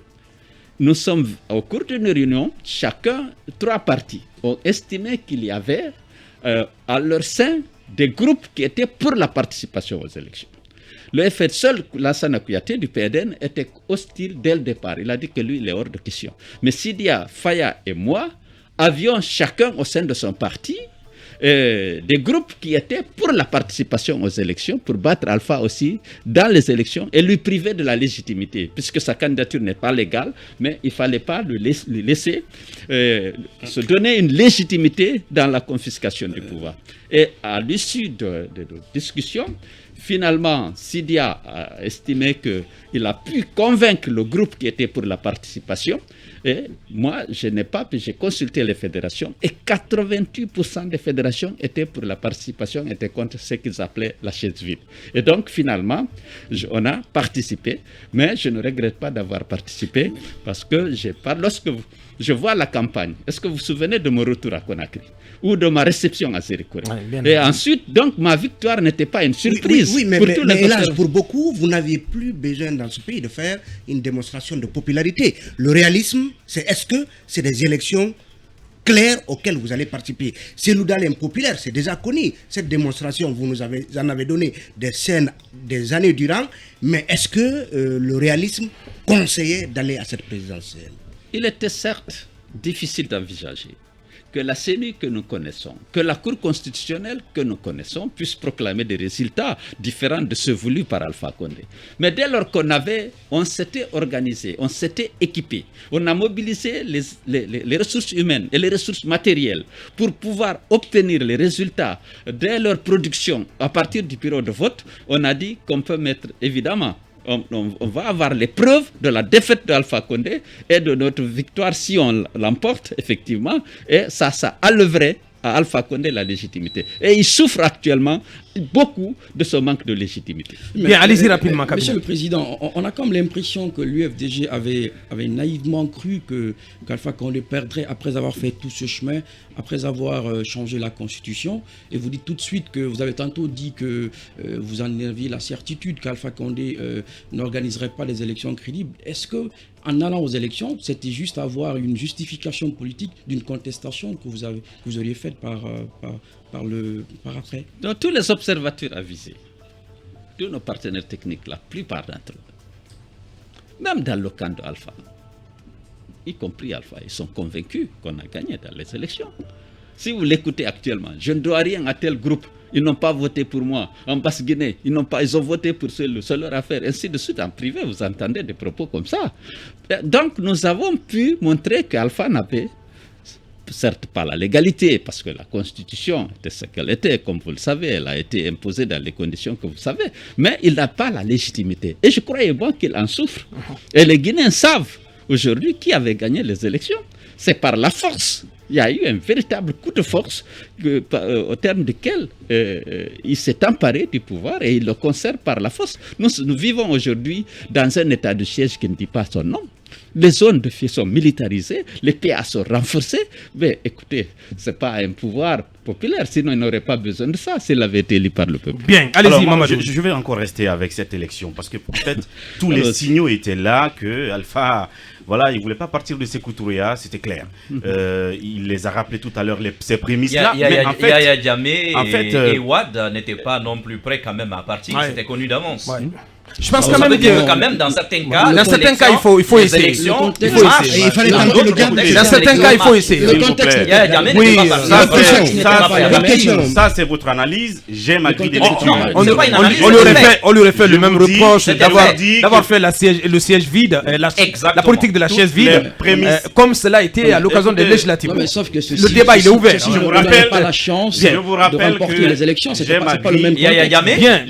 nous sommes au cours d'une réunion, trois partis ont estimé qu'il y avait à leur sein des groupes qui étaient pour la participation aux élections. Le FR seul, Lassana Kouyaté du PDN, était hostile dès le départ. Il a dit que lui, il est hors de question. Mais Sidia, Faya et moi avions chacun au sein de son parti des groupes qui étaient pour la participation aux élections, pour battre Alpha aussi dans les élections et lui priver de la légitimité, puisque sa candidature n'est pas légale, mais il ne fallait pas lui laisser se donner une légitimité dans la confiscation du pouvoir. Et à l'issue de discussions, finalement, Sidia a estimé qu'il a pu convaincre le groupe qui était pour la participation. Et moi, j'ai consulté les fédérations et 88% des fédérations étaient pour la participation, étaient contre ce qu'ils appelaient la chaise vide. Et donc, finalement, on a participé, mais je ne regrette pas d'avoir participé parce que lorsque je vois la campagne, est-ce que vous vous souvenez de mon retour à Conakry ou de ma réception à Zérikoué? Et ensuite, donc, ma victoire n'était pas une surprise. Oui, mais hélas, pour beaucoup, vous n'aviez plus besoin dans ce pays de faire une démonstration de popularité. Le réalisme, est-ce que c'est des élections claires auxquelles vous allez participer? C'est l'Oudal impopulaire, c'est déjà connu. Cette démonstration, vous nous en avez donné des scènes des années durant, mais est-ce que le réalisme conseillait d'aller à cette présidentielle? Il était certes difficile d'envisager que la CENI que nous connaissons, que la Cour constitutionnelle que nous connaissons puisse proclamer des résultats différents de ceux voulus par Alpha Condé. Mais dès lors on s'était organisé, on s'était équipé, on a mobilisé les ressources humaines et les ressources matérielles pour pouvoir obtenir les résultats dès leur production à partir du bureau de vote, on a dit qu'on peut mettre évidemment on va avoir les preuves de la défaite d'Alpha Condé et de notre victoire si on l'emporte, effectivement. Et ça enlèverait à Alpha Condé la légitimité. Et il souffre actuellement beaucoup de ce manque de légitimité. Bien, allez-y rapidement. Monsieur le Président, on a comme l'impression que l'UFDG avait naïvement cru qu'Alpha Condé perdrait après avoir fait tout ce chemin, après avoir changé la Constitution. Et vous dites tout de suite que vous avez tantôt dit que vous en aviez la certitude qu'Alpha Condé n'organiserait pas les élections crédibles. Est-ce que en allant aux élections, c'était juste avoir une justification politique d'une contestation que vous auriez faite par après? Donc, tous les observateurs avisés, tous nos partenaires techniques, la plupart d'entre eux, même dans le camp d'Alpha, y compris Alpha, ils sont convaincus qu'on a gagné dans les élections. Si vous l'écoutez actuellement, je ne dois rien à tel groupe. Ils n'ont pas voté pour moi. En Basse-Guinée, ils ont voté pour c'est leur affaire. Ainsi de suite, en privé, vous entendez des propos comme ça. Donc, nous avons pu montrer qu'Alpha n'avait certes pas la légalité, parce que la Constitution était ce qu'elle était, comme vous le savez, elle a été imposée dans les conditions que vous savez, mais il n'a pas la légitimité. Et je croyais bon qu'il en souffre. Et les Guinéens savent aujourd'hui qui avait gagné les élections. C'est par la force. Il y a eu un véritable coup de force au terme duquel il s'est emparé du pouvoir et il le conserve par la force. Nous vivons aujourd'hui dans un état de siège qui ne dit pas son nom. Les zones de feu sont militarisées, les PA sont renforcés. Mais écoutez, ce n'est pas un pouvoir populaire, sinon il n'aurait pas besoin de ça s'il avait été élu par le peuple. Bien, allez-y, Mamadou. Je vais encore rester avec cette élection parce que peut-être tous les signaux étaient là que Alpha, voilà, il ne voulait pas partir de Sékou-Touré, c'était clair. Il les a rappelés tout à l'heure, ces prémices-là. Yaya Jammeh et Wade n'étaient pas non plus prêts quand même à partir, c'était connu d'avance. Ouais. Je pense quand même que quand même dans certains cas, il faut essayer. Dans certains cas, il faut essayer. Oui, ça c'est votre analyse. J'ai ma grille de lecture. On lui aurait fait le même reproche d'avoir fait le siège vide, la politique de la chaise vide, comme cela a été à l'occasion des législatives. Le débat il est ouvert. Je vous rappelle pas la chance de remporter les élections. C'était pas le même contexte. Bien,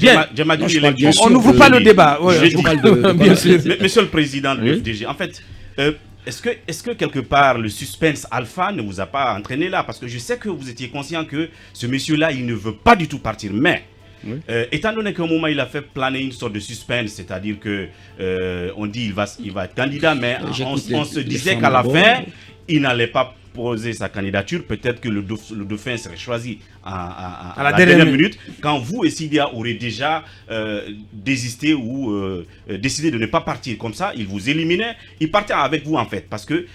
on n'ouvre pas le débat. Bien sûr. Monsieur le Président de l'UFDG, en fait, est-ce que quelque part le suspense Alpha ne vous a pas entraîné là? Parce que je sais que vous étiez conscient que ce monsieur-là, il ne veut pas du tout partir. Mais, étant donné qu'à un moment, il a fait planer une sorte de suspense, c'est-à-dire que on dit il va être candidat, mais on se disait qu'à la fin, il n'allait pas déposer sa candidature, peut-être que le dauphin serait choisi à la la dernière minute, quand vous et Sidia aurez déjà désisté ou décidé de ne pas partir. Comme ça, il vous éliminait, il partait avec vous en fait. Parce que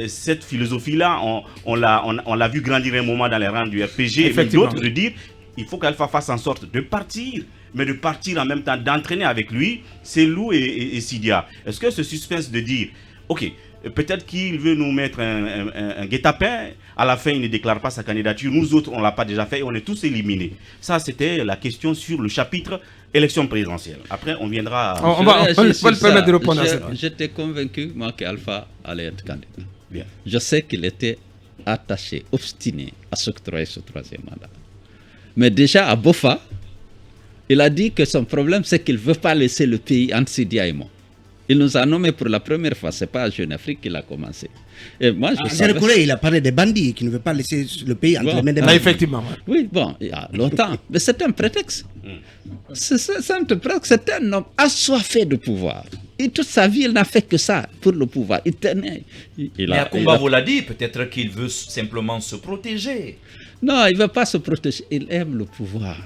cette philosophie-là, on l'a vu grandir un moment dans les rangs du RPG et d'autres de dire il faut qu'Alpha fasse en sorte de partir, mais de partir en même temps, d'entraîner avec lui Cellou et Sidia. Est-ce que ce suspense de dire, ok, peut-être qu'il veut nous mettre un guet-apens, à la fin il ne déclare pas sa candidature, nous autres on ne l'a pas déjà fait et on est tous éliminés. Ça c'était la question sur le chapitre élection présidentielle. Après on viendra... On va le permettre de répondre à ça. J'étais convaincu, moi, qu'Alpha allait être candidat. Bien. Je sais qu'il était attaché, obstiné à s'octroyer ce troisième mandat. Mais déjà à Bofa, il a dit que son problème c'est qu'il ne veut pas laisser le pays entre Sidia et moi. Il nous a nommé pour la première fois, ce n'est pas à Jeune Afrique qu'il a commencé. Et moi, il a parlé des bandits qui ne veulent pas laisser le pays entre les mains des bandits. Effectivement. Oui, bon, il y a longtemps. Mais c'est un prétexte. C'est un prétexte. C'est un homme assoiffé de pouvoir. Et toute sa vie, il n'a fait que ça pour le pouvoir. Il tenait. Mais Akumba vous l'a dit, peut-être qu'il veut simplement se protéger. Non, il ne veut pas se protéger. Il aime le pouvoir.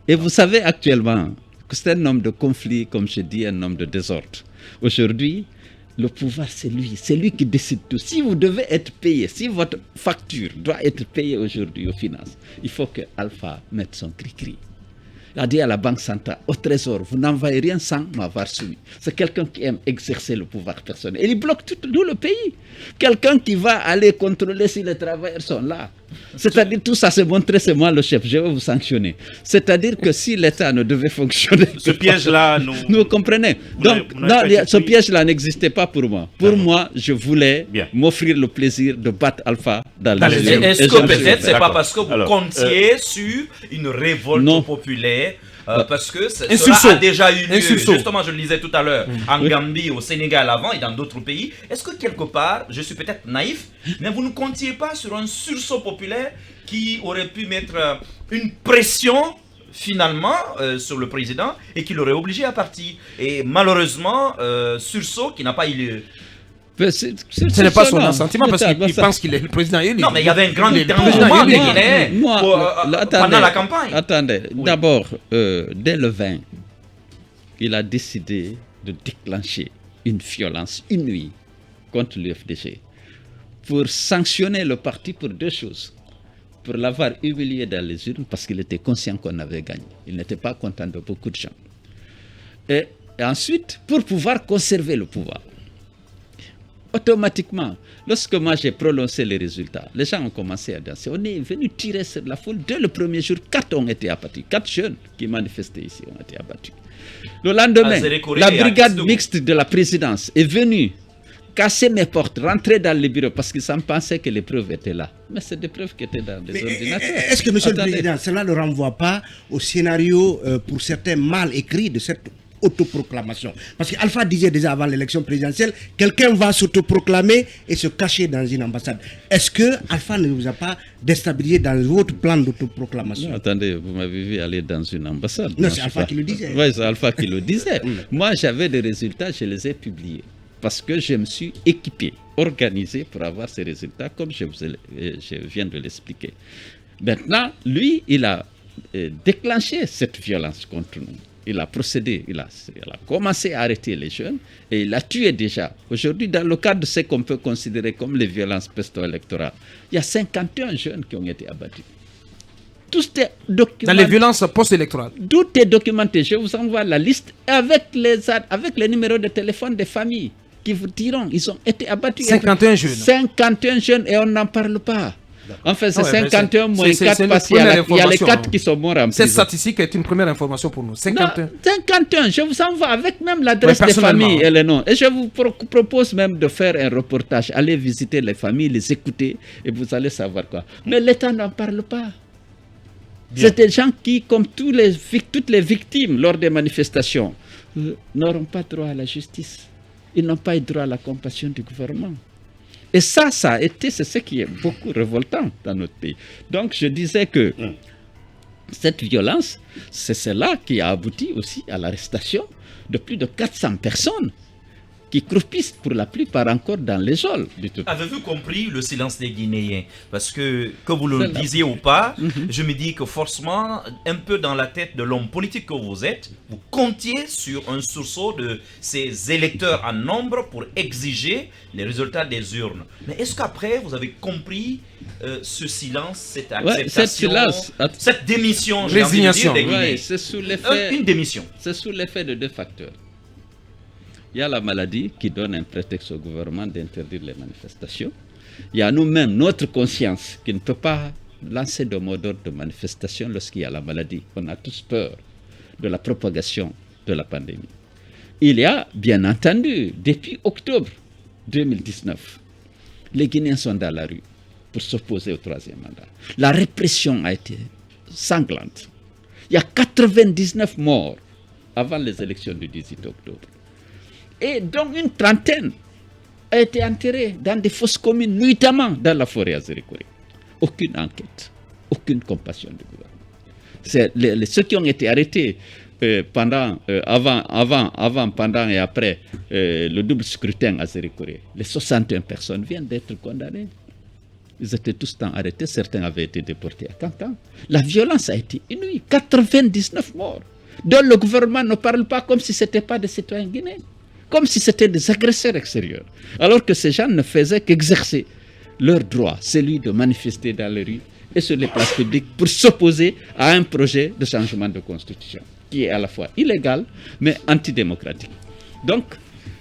Et vous savez actuellement que c'est un homme de conflit, comme je dis, un homme de désordre. Aujourd'hui, le pouvoir, c'est lui qui décide tout. Si vous devez être payé, si votre facture doit être payée aujourd'hui aux finances, il faut que Alpha mette son cri-cri. Il a dit à la Banque centrale, au Trésor, vous n'envoyez rien sans m'avoir soumis. C'est quelqu'un qui aime exercer le pouvoir personnel. Et il bloque tout le pays. Quelqu'un qui va aller contrôler si les travailleurs sont là. C'est-à-dire, tout ça, c'est montré, c'est moi le chef, je vais vous sanctionner. C'est-à-dire que si l'État ne devait fonctionner... Ce piège-là, nous comprenez. Donc, ce piège-là n'existait pas pour moi. Pour moi, je voulais m'offrir le plaisir de battre Alpha dans les urnes. Est-ce que peut-être c'est pas parce que vous comptiez sur une révolte populaire parce que cela a déjà eu lieu. Justement, je le disais tout à l'heure, en Gambie, au Sénégal avant et dans d'autres pays. Est-ce que quelque part, je suis peut-être naïf, mais vous ne comptiez pas sur un sursaut populaire qui aurait pu mettre une pression finalement sur le président et qui l'aurait obligé à partir. Et malheureusement, sursaut qui n'a pas eu lieu. Ce n'est pas son assentiment parce qu'il pense qu'il est le président élu. Non, mais il y avait un grand engouement des Guinéens pendant la campagne. Attendez, d'abord, dès le 20, il a décidé de déclencher une violence inouïe contre l'UFDG pour sanctionner le parti pour deux choses. Pour l'avoir humilié dans les urnes parce qu'il était conscient qu'on avait gagné. Il n'était pas content de beaucoup de gens. Et ensuite, pour pouvoir conserver le pouvoir. Automatiquement, lorsque moi j'ai prononcé les résultats, les gens ont commencé à danser. On est venu tirer sur la foule. Dès le premier jour, 4 ont été abattus. 4 jeunes qui manifestaient ici ont été abattus. Le lendemain, la brigade mixte de la présidence est venue casser mes portes, rentrer dans les bureaux parce qu'ils pensaient que les preuves étaient là. Mais c'est des preuves qui étaient dans des ordinateurs. Est-ce que, Monsieur le Président, cela ne renvoie pas au scénario, pour certains, mal écrit de cette autoproclamation? Parce qu'Alpha disait déjà avant l'élection présidentielle, quelqu'un va s'autoproclamer et se cacher dans une ambassade. Est-ce que Alpha ne vous a pas déstabilisé dans votre plan d'autoproclamation? Non, attendez, vous m'avez vu aller dans une ambassade. Non, c'est Alpha qui le disait. Oui, c'est Alpha qui le disait. Moi, j'avais des résultats, je les ai publiés. Parce que je me suis équipé, organisé pour avoir ces résultats, comme je viens de l'expliquer. Maintenant, lui, il a déclenché cette violence contre nous. Il a procédé, il a commencé à arrêter les jeunes et il a tué déjà. Aujourd'hui, dans le cadre de ce qu'on peut considérer comme les violences pesto-électorales, il y a 51 jeunes qui ont été abattus. Tout est documenté. Dans les violences post-électorales. Tout est documenté. Je vous envoie la liste avec les numéros de téléphone des familles qui vous diront ils ont été abattus. 51 jeunes. 51 jeunes et on n'en parle pas. Enfin, c'est 51 moins 4 parce qu'il y a les 4 qui sont morts en prison. Cette statistique est une première information pour nous. 51. Non, 51, je vous envoie avec même l'adresse des familles et les noms. Et je vous propose même de faire un reportage. Allez visiter les familles, les écouter et vous allez savoir quoi. Mais l'État n'en parle pas. C'est des gens qui, comme toutes les victimes lors des manifestations, n'auront pas droit à la justice. Ils n'ont pas eu droit à la compassion du gouvernement. Et ça a été, c'est ce qui est beaucoup révoltant dans notre pays. Donc je disais que cette violence, c'est cela qui a abouti aussi à l'arrestation de plus de 400 personnes qui croupissent pour la plupart encore dans les geôles du tout. Avez-vous compris le silence des Guinéens? Parce que vous le disiez ou pas, je me dis que forcément, un peu dans la tête de l'homme politique que vous êtes, vous comptiez sur un sursaut de ces électeurs en nombre pour exiger les résultats des urnes. Mais est-ce qu'après, vous avez compris ce silence, cette acceptation, cette démission, résignation? C'est sous l'effet... Une démission. C'est sous l'effet de deux facteurs. Il y a la maladie qui donne un prétexte au gouvernement d'interdire les manifestations. Il y a nous-mêmes, notre conscience, qui ne peut pas lancer de mot d'ordre de manifestation lorsqu'il y a la maladie. On a tous peur de la propagation de la pandémie. Il y a, bien entendu, depuis octobre 2019, les Guinéens sont dans la rue pour s'opposer au troisième mandat. La répression a été sanglante. Il y a 99 morts avant les élections du 18 octobre. Et donc une trentaine a été enterrée dans des fosses communes, nuitamment dans la forêt Azerikore. Aucune enquête, aucune compassion du gouvernement. Ceux qui ont été arrêtés avant, pendant et après le double scrutin à Azerikore, les 61 personnes viennent d'être condamnées. Ils étaient tous temps arrêtés, certains avaient été déportés à Cancan. La violence a été inouïe, 99 morts, dont le gouvernement ne parle pas comme si ce n'étaient pas des citoyens guinéens, comme si c'était des agresseurs extérieurs, alors que ces gens ne faisaient qu'exercer leur droit, celui de manifester dans les rues et sur les places publiques pour s'opposer à un projet de changement de constitution qui est à la fois illégal mais antidémocratique. Donc,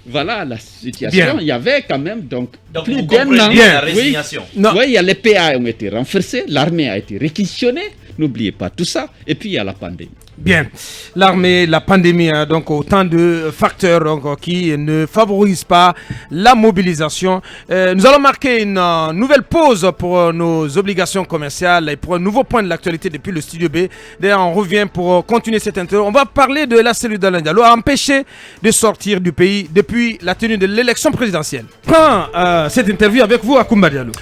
voilà la situation. Bien. Il y avait quand même donc plus d'un an. La résignation. Oui, il y a les PA ont été renforcés, l'armée a été réquisitionnée, n'oubliez pas tout ça, et puis il y a la pandémie. Bien, l'armée, la pandémie, donc autant de facteurs donc, qui ne favorisent pas la mobilisation. Nous allons marquer une nouvelle pause pour nos obligations commerciales et pour un nouveau point de l'actualité depuis le Studio B. D'ailleurs, on revient pour continuer cette interview. On va parler de la cellule d'Alain Diallo empêché de sortir du pays depuis la tenue de l'élection présidentielle. Prends cette interview avec vous, Akoumba Diallo.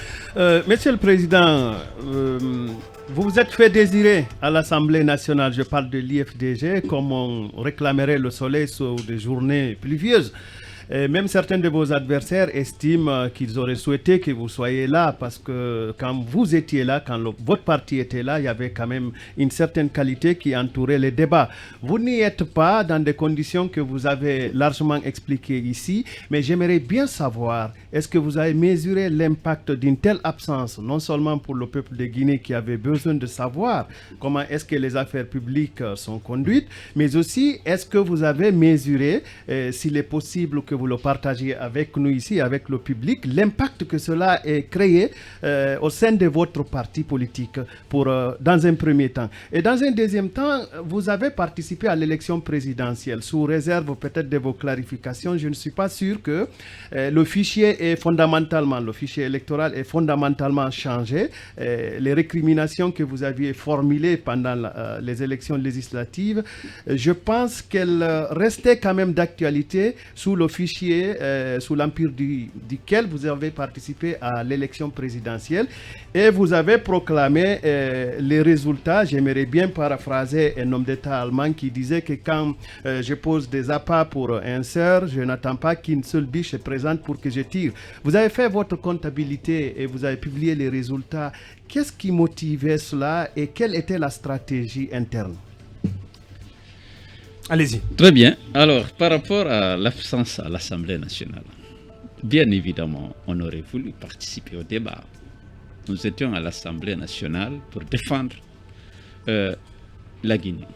Monsieur le Président, vous vous êtes fait désirer à l'Assemblée nationale, je parle de l'IFDG, comme on réclamerait le soleil sur des journées pluvieuses. Et même certains de vos adversaires estiment qu'ils auraient souhaité que vous soyez là parce que quand vous étiez là, quand votre parti était là, il y avait quand même une certaine qualité qui entourait les débats. Vous n'y êtes pas dans des conditions que vous avez largement expliquées ici, mais j'aimerais bien savoir, est-ce que vous avez mesuré l'impact d'une telle absence, non seulement pour le peuple de Guinée qui avait besoin de savoir comment est-ce que les affaires publiques sont conduites, mais aussi est-ce que vous avez mesuré, s'il est possible que vous le partagiez avec nous ici, avec le public, l'impact que cela ait créé au sein de votre parti politique dans un premier temps. Et dans un deuxième temps, vous avez participé à l'élection présidentielle. Sous réserve peut-être de vos clarifications, je ne suis pas sûr que le fichier électoral est fondamentalement changé. Les récriminations que vous aviez formulées pendant les élections législatives, je pense qu'elles restaient quand même d'actualité sous le fichier, sous l'empire duquel vous avez participé à l'élection présidentielle et vous avez proclamé les résultats. J'aimerais bien paraphraser un homme d'État allemand qui disait que quand je pose des appâts pour un cerf, je n'attends pas qu'une seule biche se présente pour que je tire. Vous avez fait votre comptabilité et vous avez publié les résultats. Qu'est-ce qui motivait cela et quelle était la stratégie interne? Allez-y. Très bien. Alors, par rapport à l'absence à l'Assemblée nationale, bien évidemment, on aurait voulu participer au débat. Nous étions à l'Assemblée nationale pour défendre la Guinée.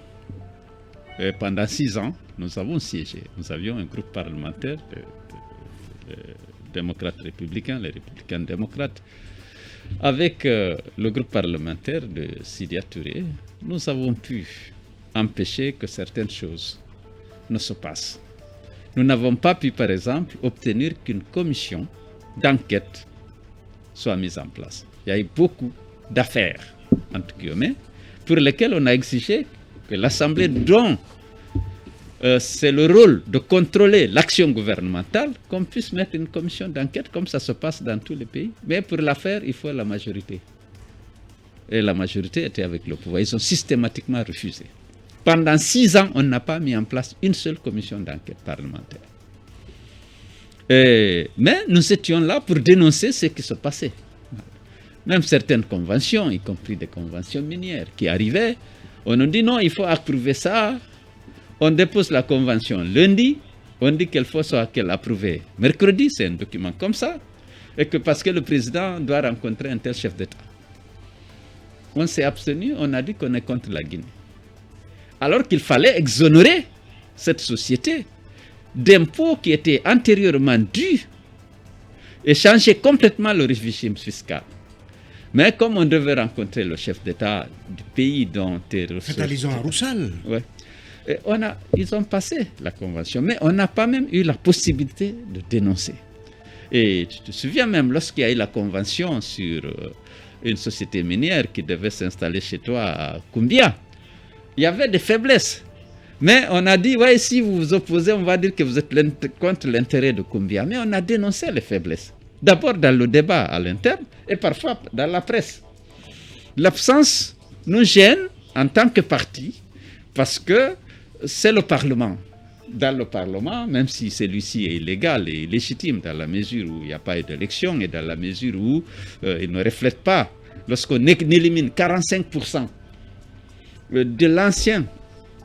Pendant 6 ans, nous avons siégé. Nous avions un groupe parlementaire de démocrates républicains, les républicains démocrates. Avec le groupe parlementaire de Sidya Touré, nous avons pu empêcher que certaines choses ne se passent. Nous n'avons pas pu, par exemple, obtenir qu'une commission d'enquête soit mise en place. Il y a eu beaucoup d'affaires, entre guillemets, pour lesquelles on a exigé que l'Assemblée, dont c'est le rôle de contrôler l'action gouvernementale, qu'on puisse mettre une commission d'enquête comme ça se passe dans tous les pays. Mais pour la faire, il faut la majorité. Et la majorité était avec le pouvoir. Ils ont systématiquement refusé. Pendant 6 ans, on n'a pas mis en place une seule commission d'enquête parlementaire. Mais nous étions là pour dénoncer ce qui se passait. Même certaines conventions, y compris des conventions minières, qui arrivaient, on nous dit non, il faut approuver ça. On dépose la convention lundi, on dit qu'il faut qu'elle approuvée mercredi, c'est un document comme ça, et que parce que le président doit rencontrer un tel chef d'État. On s'est abstenu, on a dit qu'on est contre la Guinée. Alors qu'il fallait exonérer cette société d'impôts qui étaient antérieurement dus et changer complètement le régime fiscal. Mais comme on devait rencontrer le chef d'État du pays dont est Faites allusion à Roussel. Ouais. Et ils ont passé la convention, mais on n'a pas même eu la possibilité de dénoncer. Et tu te souviens même, lorsqu'il y a eu la convention sur une société minière qui devait s'installer chez toi à Koumbia, il y avait des faiblesses. Mais on a dit, ouais, si vous vous opposez, on va dire que vous êtes contre l'intérêt de Koumbia. Mais on a dénoncé les faiblesses. D'abord dans le débat à l'interne et parfois dans la presse. L'absence nous gêne en tant que parti parce que c'est le Parlement. Dans le Parlement, même si celui-ci est illégal et illégitime dans la mesure où il n'y a pas eu d'élection et dans la mesure où il ne reflète pas, lorsqu'on élimine 45% de l'ancien,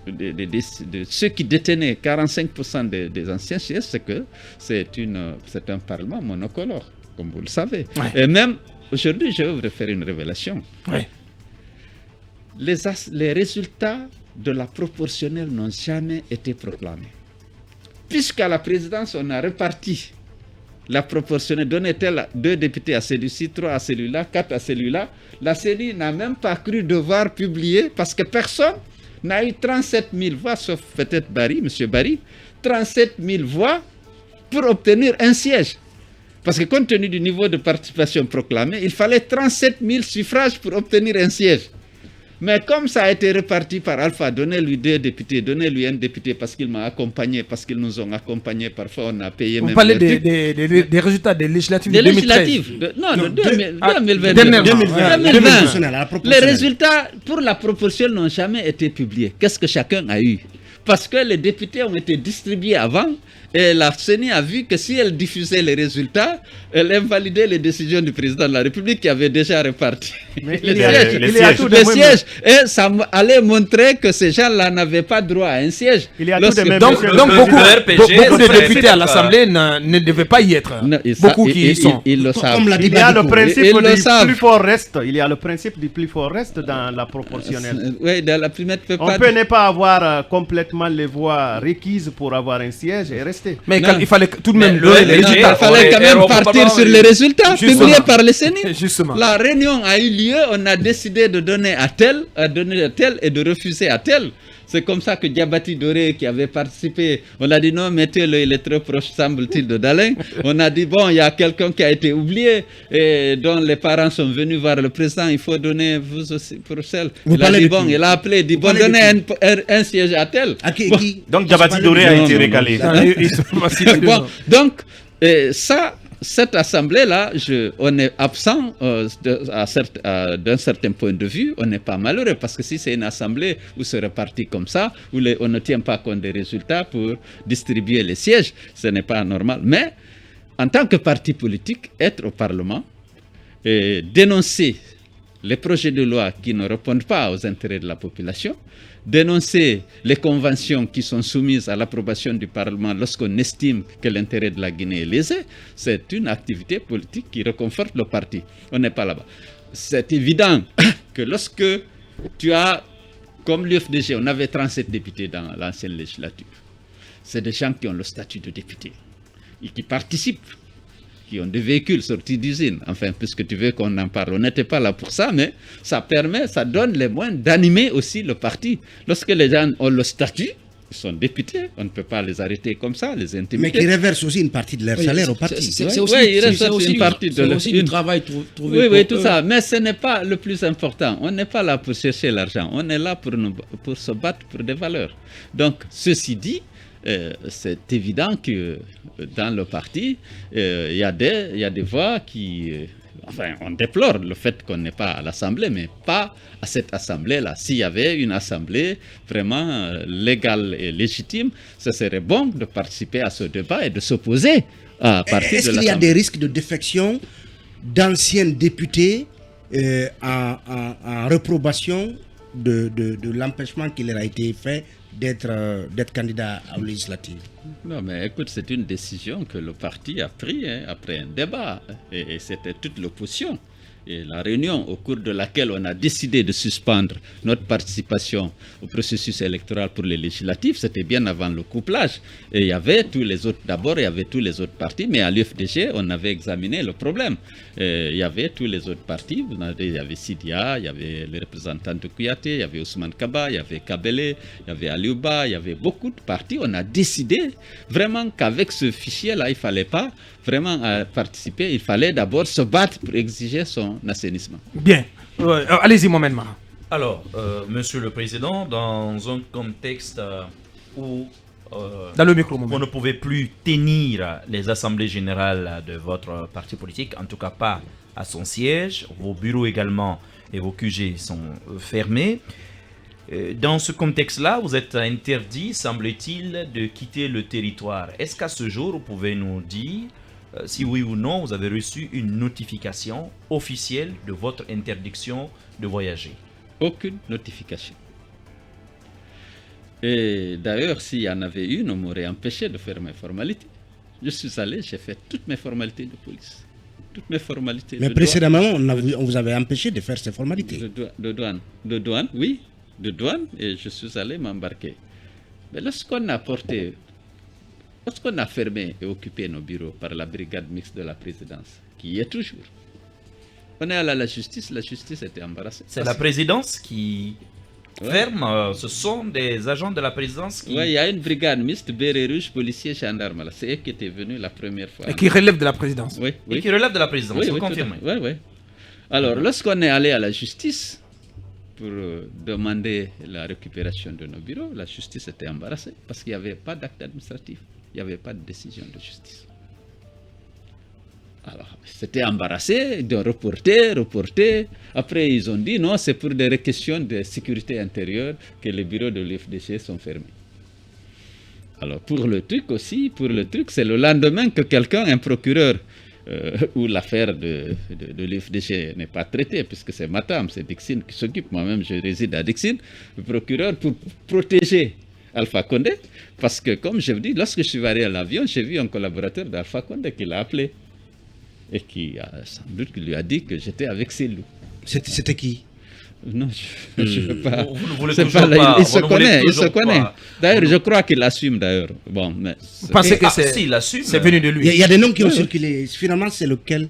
de ceux qui détenaient 45% des anciens sièges, c'est que c'est un Parlement monocolore, comme vous le savez. Ouais. Et même aujourd'hui, je vais vous faire une révélation. Ouais. Les résultats de la proportionnelle n'ont jamais été proclamés. Puisqu'à la présidence, on a réparti la proportionnelle, donné 2 députés à celui-ci, 3 à celui-là, 4 à celui-là, la CENI n'a même pas cru devoir publier parce que personne n'a eu 37 000 voix, sauf peut-être M. Barry, 37 000 voix pour obtenir un siège. Parce que compte tenu du niveau de participation proclamé, il fallait 37 000 suffrages pour obtenir un siège. Mais comme ça a été réparti par Alpha, donnez-lui 2 députés, donnez-lui un député parce qu'il m'a accompagné, parce qu'ils nous ont accompagné, parfois on a payé. Vous parlez des résultats des législatives de 2013. Non, de 2020. Les résultats pour la proportionnelle n'ont jamais été publiés. Qu'est-ce que chacun a eu? Parce que les députés ont été distribués avant et la CENI a vu que si elle diffusait les résultats, elle invalidait les décisions du président de la République qui avait déjà réparti les sièges. Et ça allait montrer que ces gens-là n'avaient pas droit à un siège. Donc beaucoup de députés à l'Assemblée ne devaient pas y être. Beaucoup qui y sont. Il y a le principe du plus fort reste. Il y a le principe du plus fort reste dans la proportionnelle. Oui, dans la primaire. On peut ne pas avoir complètement les voix requises pour avoir un siège et rester. Mais il fallait tout de même il fallait quand même partir sur les résultats publiés par les CENI. La réunion a eu lieu, on a décidé de donner à tel, et de refuser à tel. C'est comme ça que Diabati Doré, qui avait participé, on a dit non, mettez-le, il est très proche, semble-t-il, de Dalin. On a dit bon, il y a quelqu'un qui a été oublié et dont les parents sont venus voir le président, il faut donner vous aussi pour celle. Il a dit bon, il a appelé, il dit bon, donnez un siège à tel. Donc Diabati Doré a été récalé. Donc, cette assemblée-là, on est absent d'un certain point de vue, on n'est pas malheureux, parce que si c'est une assemblée où c'est réparti comme ça, où on ne tient pas compte des résultats pour distribuer les sièges, ce n'est pas normal. Mais, en tant que parti politique, être au Parlement et dénoncer les projets de loi qui ne répondent pas aux intérêts de la population, dénoncer les conventions qui sont soumises à l'approbation du Parlement lorsqu'on estime que l'intérêt de la Guinée est lésé, c'est une activité politique qui réconforte le parti. On n'est pas là-bas. C'est évident que lorsque tu as, comme l'UFDG, on avait 37 députés dans l'ancienne législature, c'est des gens qui ont le statut de député et qui participent, qui ont des véhicules sortis d'usine, enfin, puisque tu veux qu'on en parle. On n'était pas là pour ça, mais ça donne les moyens d'animer aussi le parti. Lorsque les gens ont le statut, ils sont députés, on ne peut pas les arrêter comme ça, les intimider. Mais qui reversent aussi une partie de leur salaire au parti. C'est aussi une partie de leur du travail trouvé. Oui, tout ça, mais ce n'est pas le plus important. On n'est pas là pour chercher l'argent, on est là pour se battre pour des valeurs. Donc, ceci dit, c'est évident que dans le parti, il y a des voix qui enfin, on déplore le fait qu'on n'est pas à l'Assemblée, mais pas à cette Assemblée-là. S'il y avait une Assemblée vraiment légale et légitime, ce serait bon de participer à ce débat et de s'opposer à partir de l'Assemblée. Est-ce qu'il y a des risques de défection d'anciens députés en réprobation de l'empêchement qui leur a été fait d'être candidat aux législatives? Non, mais écoute, c'est une décision que le parti a prise après un débat. Et c'était toute l'opposition. Et la réunion au cours de laquelle on a décidé de suspendre notre participation au processus électoral pour les législatives, c'était bien avant le couplage. Et il y avait tous les autres, d'abord il y avait tous les autres partis, mais à l'UFDG, on avait examiné le problème. Et il y avait tous les autres partis, il y avait Sidia, il y avait les représentants de Kouyaté, il y avait Ousmane Kaba, il y avait Kabele, il y avait Aliouba, il y avait beaucoup de partis. On a décidé vraiment qu'avec ce fichier-là, il ne fallait pas vraiment participer, il fallait d'abord se battre pour exiger son assainissement. Bien. Allez-y, Mohamed Mara. Alors, Monsieur le Président, dans un contexte où dans le micro, on ne pouvait plus tenir les assemblées générales de votre parti politique, en tout cas pas à son siège, vos bureaux également et vos QG sont fermés. Dans ce contexte-là, vous êtes interdit, semble-t-il, de quitter le territoire. Est-ce qu'à ce jour, vous pouvez nous dire si oui ou non, vous avez reçu une notification officielle de votre interdiction de voyager? Aucune notification. Et d'ailleurs, s'il y en avait une, on m'aurait empêché de faire mes formalités. Je suis allé, j'ai fait toutes mes formalités de police. Toutes mes formalités mais de précédemment, on vous avait empêché de faire ces formalités. De douane, oui. De douane, et je suis allé m'embarquer. Mais lorsqu'on a fermé et occupé nos bureaux par la brigade mixte de la présidence, qui y est toujours, on est allé à la justice était embarrassée. C'est la présidence qui ferme, ce sont des agents de la présidence qui... Oui, il y a une brigade mixte, béret rouge, policiers, gendarmes, là. C'est eux qui étaient venus la première fois. Et qui relève de la présidence. Oui. Et qui relève de la présidence, vous confirmez? Oui. Alors, lorsqu'on est allé à la justice pour demander la récupération de nos bureaux, la justice était embarrassée parce qu'il n'y avait pas d'acte administratif. Il n'y avait pas de décision de justice. Alors, c'était embarrassé de reporter. Après, ils ont dit non, c'est pour des questions de sécurité intérieure que les bureaux de l'UFDG sont fermés. Alors, pour le truc, c'est le lendemain que un procureur, où l'affaire de l'UFDG n'est pas traitée, puisque c'est Matam, c'est Dixine qui s'occupe. Moi-même, je réside à Dixine. Le procureur, pour protéger Alpha Condé, parce que, comme je vous dis, lorsque je suis allé à l'avion, j'ai vu un collaborateur d'Alpha Condé qui l'a appelé et qui sans doute lui a dit que j'étais avec ses loups. C'était qui? Non, je ne veux pas. Il se connaît. D'ailleurs, je crois qu'il assume d'ailleurs. Bon, mais vous pensez que c'est venu de lui? Il y a des noms qui ont circulé. Finalement, c'est lequel?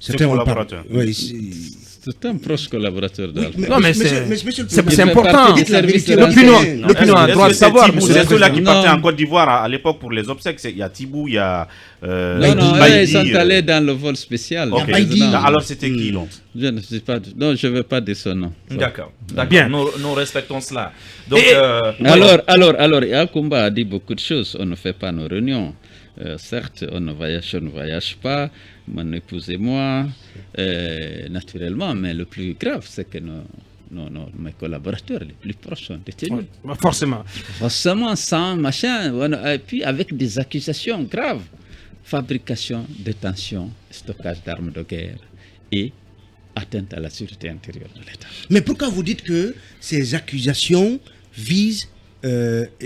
C'est un collaborateur. Oui, c'est un proche collaborateur d'Alpha. Non, mais c'est important. L'opinion a le droit de savoir. C'est ceux-là qui partaient en Côte d'Ivoire à l'époque pour les obsèques. Il y a Thibou, il y a... ils sont allés dans le vol spécial. Alors c'était qui donc? Je ne sais pas. Non, je ne veux pas dire son nom. D'accord. Bien. Nous respectons cela. Donc, alors, Yacoumba a dit beaucoup de choses. On ne fait pas nos réunions. Certes, je ne voyage pas, mon épouse et moi, naturellement, mais le plus grave, c'est que mes collaborateurs les plus proches sont détenus. Forcément, sans machin, et puis avec des accusations graves. Fabrication, détention, stockage d'armes de guerre et atteinte à la sûreté intérieure de l'État. Mais pourquoi vous dites que ces accusations visent,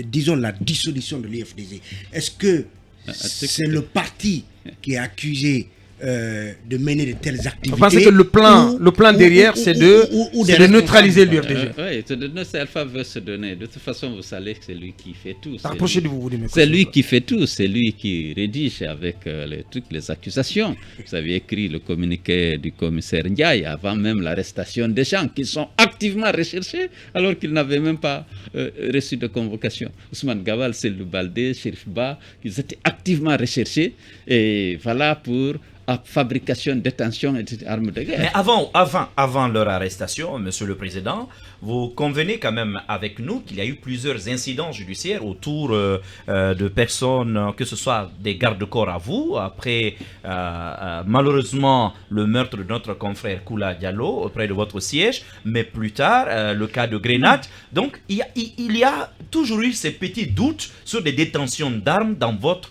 disons, la dissolution de l'UFDG? Est-ce que c'est le parti qui est accusé de mener de telles activités? Vous pensez que le plan derrière, c'est de neutraliser l'UFDG? Oui, Alpha veut se donner. De toute façon, vous savez que c'est lui qui fait tout. C'est lui qui fait tout. C'est lui qui rédige avec les accusations. Vous avez écrit le communiqué du commissaire Ndiaye avant même l'arrestation des gens qui sont activement recherchés alors qu'ils n'avaient même pas reçu de convocation. Ousmane Gawal, Selou Baldé, Chérif Ba, ils étaient activement recherchés. Et voilà pour à fabrication, détention et d'armes de guerre. Mais avant leur arrestation, Monsieur le Président, vous convenez quand même avec nous qu'il y a eu plusieurs incidents judiciaires autour de personnes, que ce soit des gardes-corps à vous, après malheureusement le meurtre de notre confrère Koula Diallo auprès de votre siège, mais plus tard le cas de Grenade. Donc il y a toujours eu ces petits doutes sur des détentions d'armes dans votre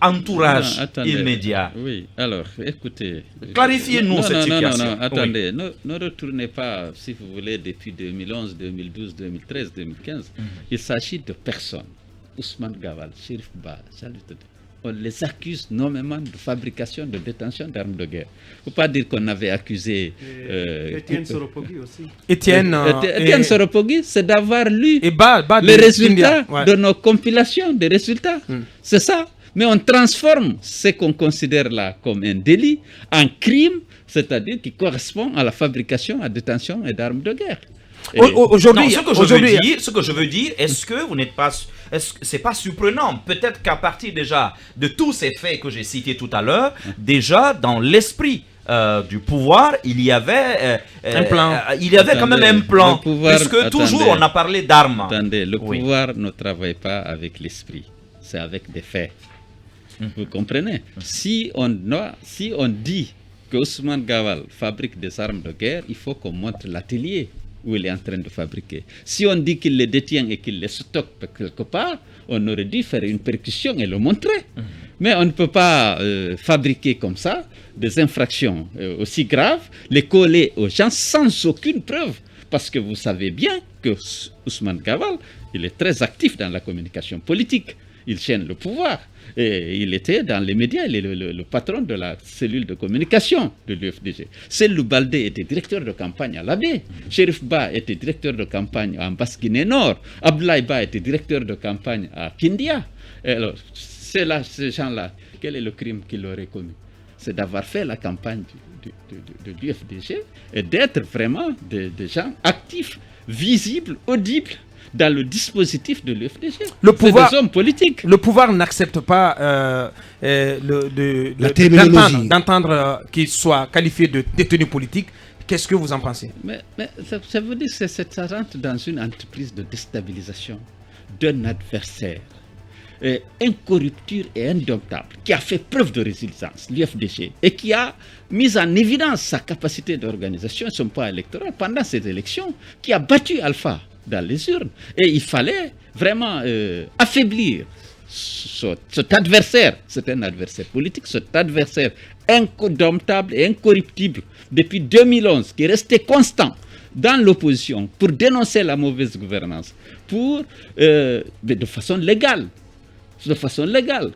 entourage immédiat. Oui, alors, écoutez. Clarifiez-nous cette situation. Non, attendez. Oui. Ne retournez pas, si vous voulez, depuis 2011, 2012, 2013, 2015. Il s'agit de personnes. Ousmane Gawal, Cherif Ba, on les accuse nommément de fabrication, de détention d'armes de guerre. Il ne faut pas dire qu'on avait accusé... Étienne Soropogui aussi. Étienne Soropogui, c'est d'avoir lu les résultats de nos compilations, des résultats. C'est ça. Mais on transforme ce qu'on considère là comme un délit en crime, c'est-à-dire qui correspond à la fabrication, à la détention et d'armes de guerre. Aujourd'hui, ce que je veux dire, est-ce que vous n'êtes pas, c'est pas surprenant? Peut-être qu'à partir déjà de tous ces faits que j'ai cités tout à l'heure, déjà dans l'esprit du pouvoir, il y avait un plan. Il y avait quand même un plan. Parce que toujours on a parlé d'armes. Attendez, le pouvoir ne travaille pas avec l'esprit, c'est avec des faits. Vous comprenez? Si on dit que Ousmane Gawal fabrique des armes de guerre, il faut qu'on montre l'atelier où il est en train de fabriquer. Si on dit qu'il les détient et qu'il les stocke quelque part, on aurait dû faire une percussion et le montrer. Mais on ne peut pas fabriquer comme ça des infractions aussi graves, les coller aux gens sans aucune preuve. Parce que vous savez bien que Ousmane Gawal, il est très actif dans la communication politique. Il chaîne le pouvoir. Et il était dans les médias, il est le patron de la cellule de communication de l'UFDG. Selou Baldé était directeur de campagne à l'Abbé. Cherif Ba était directeur de campagne en Basse-Guinée Nord. Abdoulaye Ba était directeur de campagne à Kindia. Et alors, ces gens-là, quel est le crime qu'ils auraient commis? C'est d'avoir fait la campagne de l'UFDG et d'être vraiment des gens actifs, visibles, audibles dans le dispositif de l'UFDG. C'est des hommes politiques. Le pouvoir n'accepte pas d'entendre qu'il soit qualifié de détenu politique. Qu'est-ce que vous en pensez? Mais ça veut dire que ça rentre dans une entreprise de déstabilisation d'un adversaire incorruptible et indomptable, qui a fait preuve de résilience, l'UFDG, et qui a mis en évidence sa capacité d'organisation et son poids électoral pendant ces élections, qui a battu Alpha dans les urnes. Et il fallait vraiment affaiblir cet adversaire. C'est un adversaire politique, cet adversaire indomptable et incorruptible depuis 2011, qui est resté constant dans l'opposition pour dénoncer la mauvaise gouvernance, de façon légale.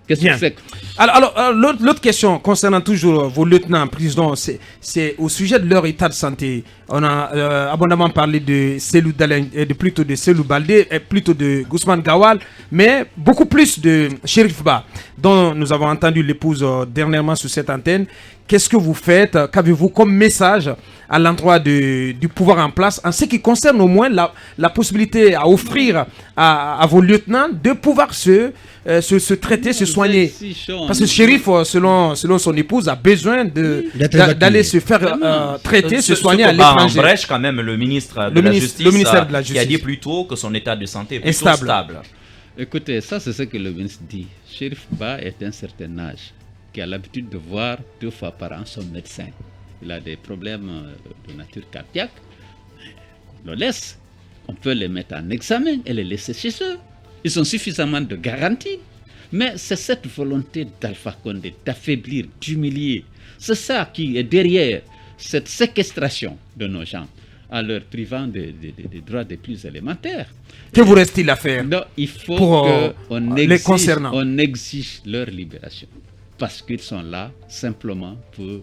Qu'est-ce que c'est? Alors l'autre question concernant toujours vos lieutenants en prison, c'est au sujet de leur état de santé. On a abondamment parlé de Selou Baldé, et plutôt de Ousmane Gawal, mais beaucoup plus de Cherif Ba, dont nous avons entendu l'épouse dernièrement sur cette antenne. Qu'est-ce que vous faites? Qu'avez-vous comme message à l'endroit du pouvoir en place en ce qui concerne au moins la possibilité à offrir à vos lieutenants de pouvoir se traiter, se soigner? Parce que Cherif, selon son épouse, a besoin d'aller se faire traiter, se soigner à l'étranger. En brèche, quand même, le ministre de la Justice qui a dit plus tôt que son état de santé est plutôt stable. Écoutez, ça c'est ce que le ministre dit. Cherif Ba est d'un certain âge, qui a l'habitude de voir 2 fois par an son médecin. Il a des problèmes de nature cardiaque. On le laisse. On peut les mettre en examen et les laisser chez eux. Ils ont suffisamment de garanties. Mais c'est cette volonté d'Alpha Condé d'affaiblir, d'humilier. C'est ça qui est derrière cette séquestration de nos gens, en leur privant des droits les plus élémentaires. Que vous reste-t-il à faire? Non, il faut qu'on exige leur libération. Parce qu'ils sont là simplement pour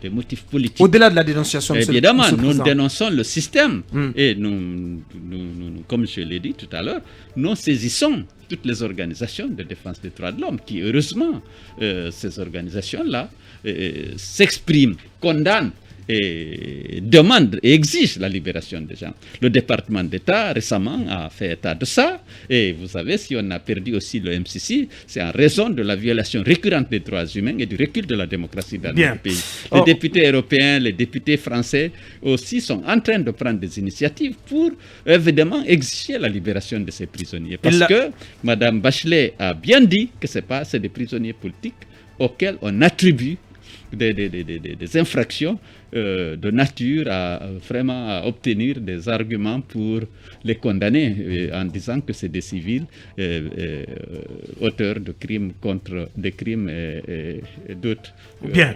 des motifs politiques. Au-delà de la dénonciation, évidemment, nous dénonçons le système. Et nous, comme je l'ai dit tout à l'heure, nous saisissons toutes les organisations de défense des droits de l'homme qui, heureusement, ces organisations-là s'expriment, condamnent demande et exige la libération des gens. Le département d'État récemment a fait état de ça, et vous savez, si on a perdu aussi le MCC, c'est en raison de la violation récurrente des droits humains et du recul de la démocratie dans notre pays. Les députés européens, les députés français aussi sont en train de prendre des initiatives pour évidemment exiger la libération de ces prisonniers. Parce que Mme Bachelet a bien dit que c'est des prisonniers politiques auxquels on attribue des infractions de nature à vraiment obtenir des arguments pour les condamner en disant que c'est des civils auteurs de crimes contre des crimes et d'autres. Bien.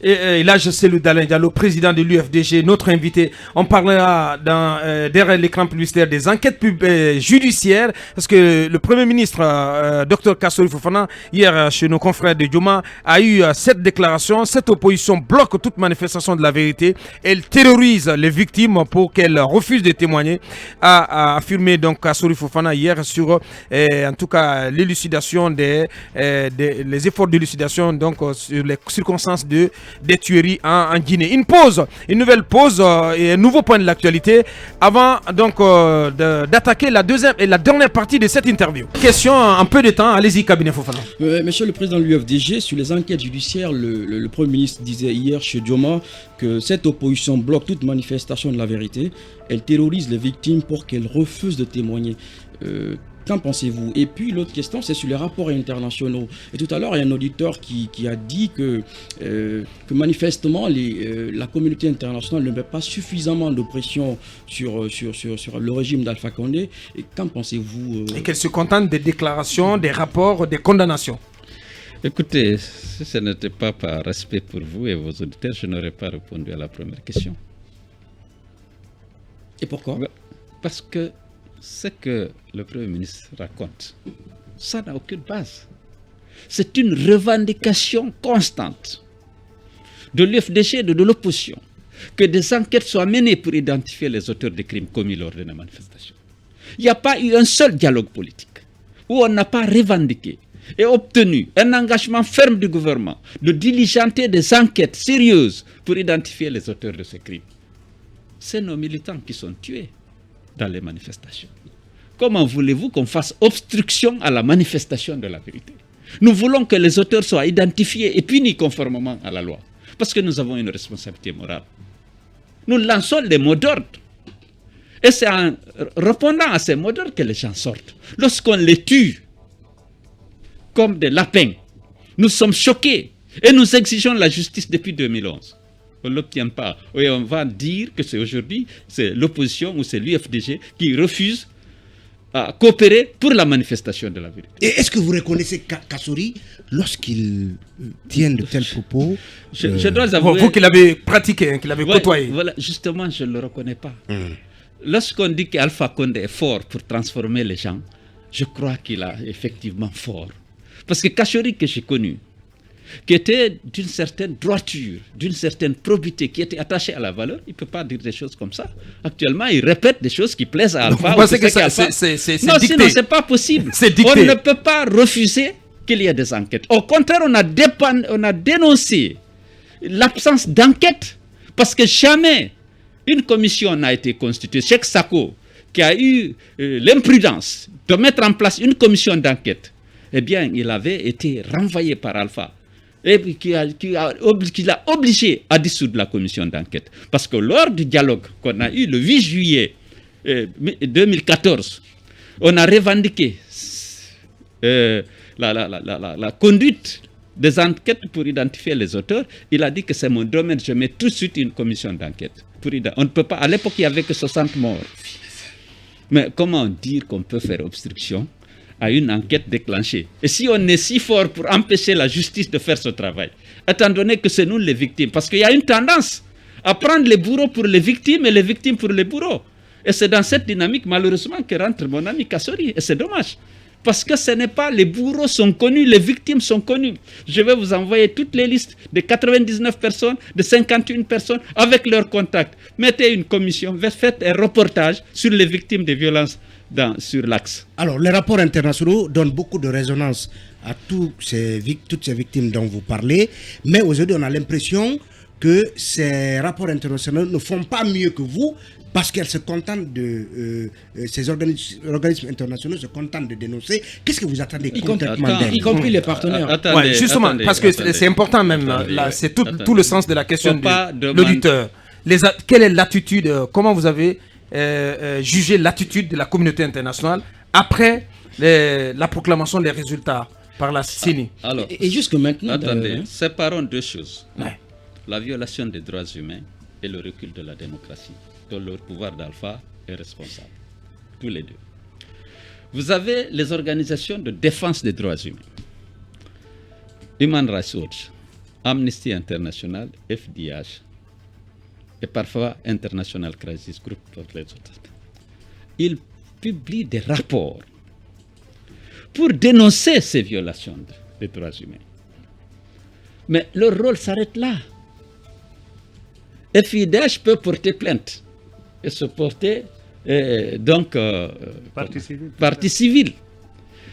Et là, je salue Dalin Diallo, président de l'UFDG, notre invité. On parlera derrière l'écran publicitaire des enquêtes judiciaires, parce que le Premier ministre, Dr Kassory Fofana, hier chez nos confrères de Dioma, a eu cette déclaration. Cette opposition bloque toute manifestation de la vérité. Elle terrorise les victimes pour qu'elles refusent de témoigner, a affirmé donc Kassory Fofana hier sur en tout cas l'élucidation les efforts d'élucidation donc sur les circonstances des tueries en Guinée. Une nouvelle pause et un nouveau point de l'actualité avant donc d'attaquer la deuxième et la dernière partie de cette interview. Question en peu de temps, allez-y cabinet Fofana. Monsieur le président de l'UFDG, sur les enquêtes judiciaires, le Premier ministre disait hier chez Dioma que cette opposition bloque toute manifestation de la vérité. Elle terrorise les victimes pour qu'elles refusent de témoigner. Qu'en pensez-vous? Et puis l'autre question, c'est sur les rapports internationaux. Et tout à l'heure, il y a un auditeur qui a dit que manifestement, la communauté internationale ne met pas suffisamment de pression sur le régime d'Alpha Condé. Et qu'en pensez-vous Et qu'elle se contente des déclarations, des rapports, des condamnations. Écoutez, si ce n'était pas par respect pour vous et vos auditeurs, je n'aurais pas répondu à la première question. Et pourquoi? Parce que ce que le Premier ministre raconte, ça n'a aucune base. C'est une revendication constante de l'UFDG et de l'opposition que des enquêtes soient menées pour identifier les auteurs des crimes commis lors de la manifestation. Il n'y a pas eu un seul dialogue politique où on n'a pas revendiqué et obtenu un engagement ferme du gouvernement de diligenter des enquêtes sérieuses pour identifier les auteurs de ces crimes. C'est nos militants qui sont tués dans les manifestations. Comment voulez-vous qu'on fasse obstruction à la manifestation de la vérité? Nous voulons que les auteurs soient identifiés et punis conformément à la loi, parce que nous avons une responsabilité morale. Nous lançons des mots d'ordre. Et c'est en répondant à ces mots d'ordre que les gens sortent. Lorsqu'on les tue comme des lapins, nous sommes choqués et nous exigeons la justice depuis 2011. On ne l'obtient pas. Et on va dire que c'est aujourd'hui, c'est l'opposition ou c'est l'UFDG qui refuse à coopérer pour la manifestation de la vérité. Et est-ce que vous reconnaissez Kassory lorsqu'il tient de tels propos? Je dois avouer... Vous qui l'avez pratiqué, qui l'avez côtoyé. Voilà, justement, je ne le reconnais pas. Lorsqu'on dit qu'Alpha Condé est fort pour transformer les gens, je crois qu'il a effectivement fort. Parce que Kassory que j'ai connu, qui était d'une certaine droiture, d'une certaine probité, qui était attaché à la valeur, il ne peut pas dire des choses comme ça. Actuellement, il répète des choses qui plaisent à Alpha. Vous pensez que c'est non, dicté? sinon, ce n'est pas possible. On ne peut pas refuser qu'il y ait des enquêtes. Au contraire, on a dénoncé l'absence d'enquête, parce que jamais une commission n'a été constituée. Cheikh Sako, qui a eu l'imprudence de mettre en place une commission d'enquête, eh bien, il avait été renvoyé par Alpha. Et qui l'a obligé à dissoudre la commission d'enquête. Parce que lors du dialogue qu'on a eu le 8 juillet 2014, on a revendiqué la conduite des enquêtes pour identifier les auteurs. Il a dit que c'est mon domaine, je mets tout de suite une commission d'enquête. On ne peut pas, à l'époque il n'y avait que 60 morts. Mais comment dire qu'on peut faire obstruction à une enquête déclenchée? Et si on est si fort pour empêcher la justice de faire ce travail, étant donné que c'est nous les victimes, parce qu'il y a une tendance à prendre les bourreaux pour les victimes et les victimes pour les bourreaux. Et c'est dans cette dynamique, malheureusement, que rentre mon ami Kassory. Et c'est dommage. Parce que ce n'est pas, les bourreaux sont connus, les victimes sont connues. Je vais vous envoyer toutes les listes de 99 personnes, de 51 personnes, avec leurs contacts. Mettez une commission, faites un reportage sur les victimes des violences sur l'axe. Alors, les rapports internationaux donnent beaucoup de résonance à toutes ces victimes dont vous parlez, mais aujourd'hui, on a l'impression que ces rapports internationaux ne font pas mieux que vous, parce qu'elles se contentent de... ces organismes internationaux se contentent de dénoncer. Qu'est-ce que vous attendez concrètement d'elles? Y compris les partenaires. Ouais, justement, parce que c'est important même, là, c'est tout le sens de la question de l'auditeur. Quelle est l'attitude, comment vous avez jugé l'attitude de la communauté internationale après la proclamation des résultats par la CENI? Alors, Et jusque maintenant... attendez, séparons deux choses. Ouais. La violation des droits humains et le recul de la démocratie, dont le pouvoir d'Alpha est responsable. Tous les deux. Vous avez les organisations de défense des droits humains. Human Rights Watch, Amnesty International, FDH, et parfois International Crisis Group pour les autres. Ils publient des rapports pour dénoncer ces violations des droits humains. Mais leur rôle s'arrête là. FIDH peut porter plainte et se porter partie civile.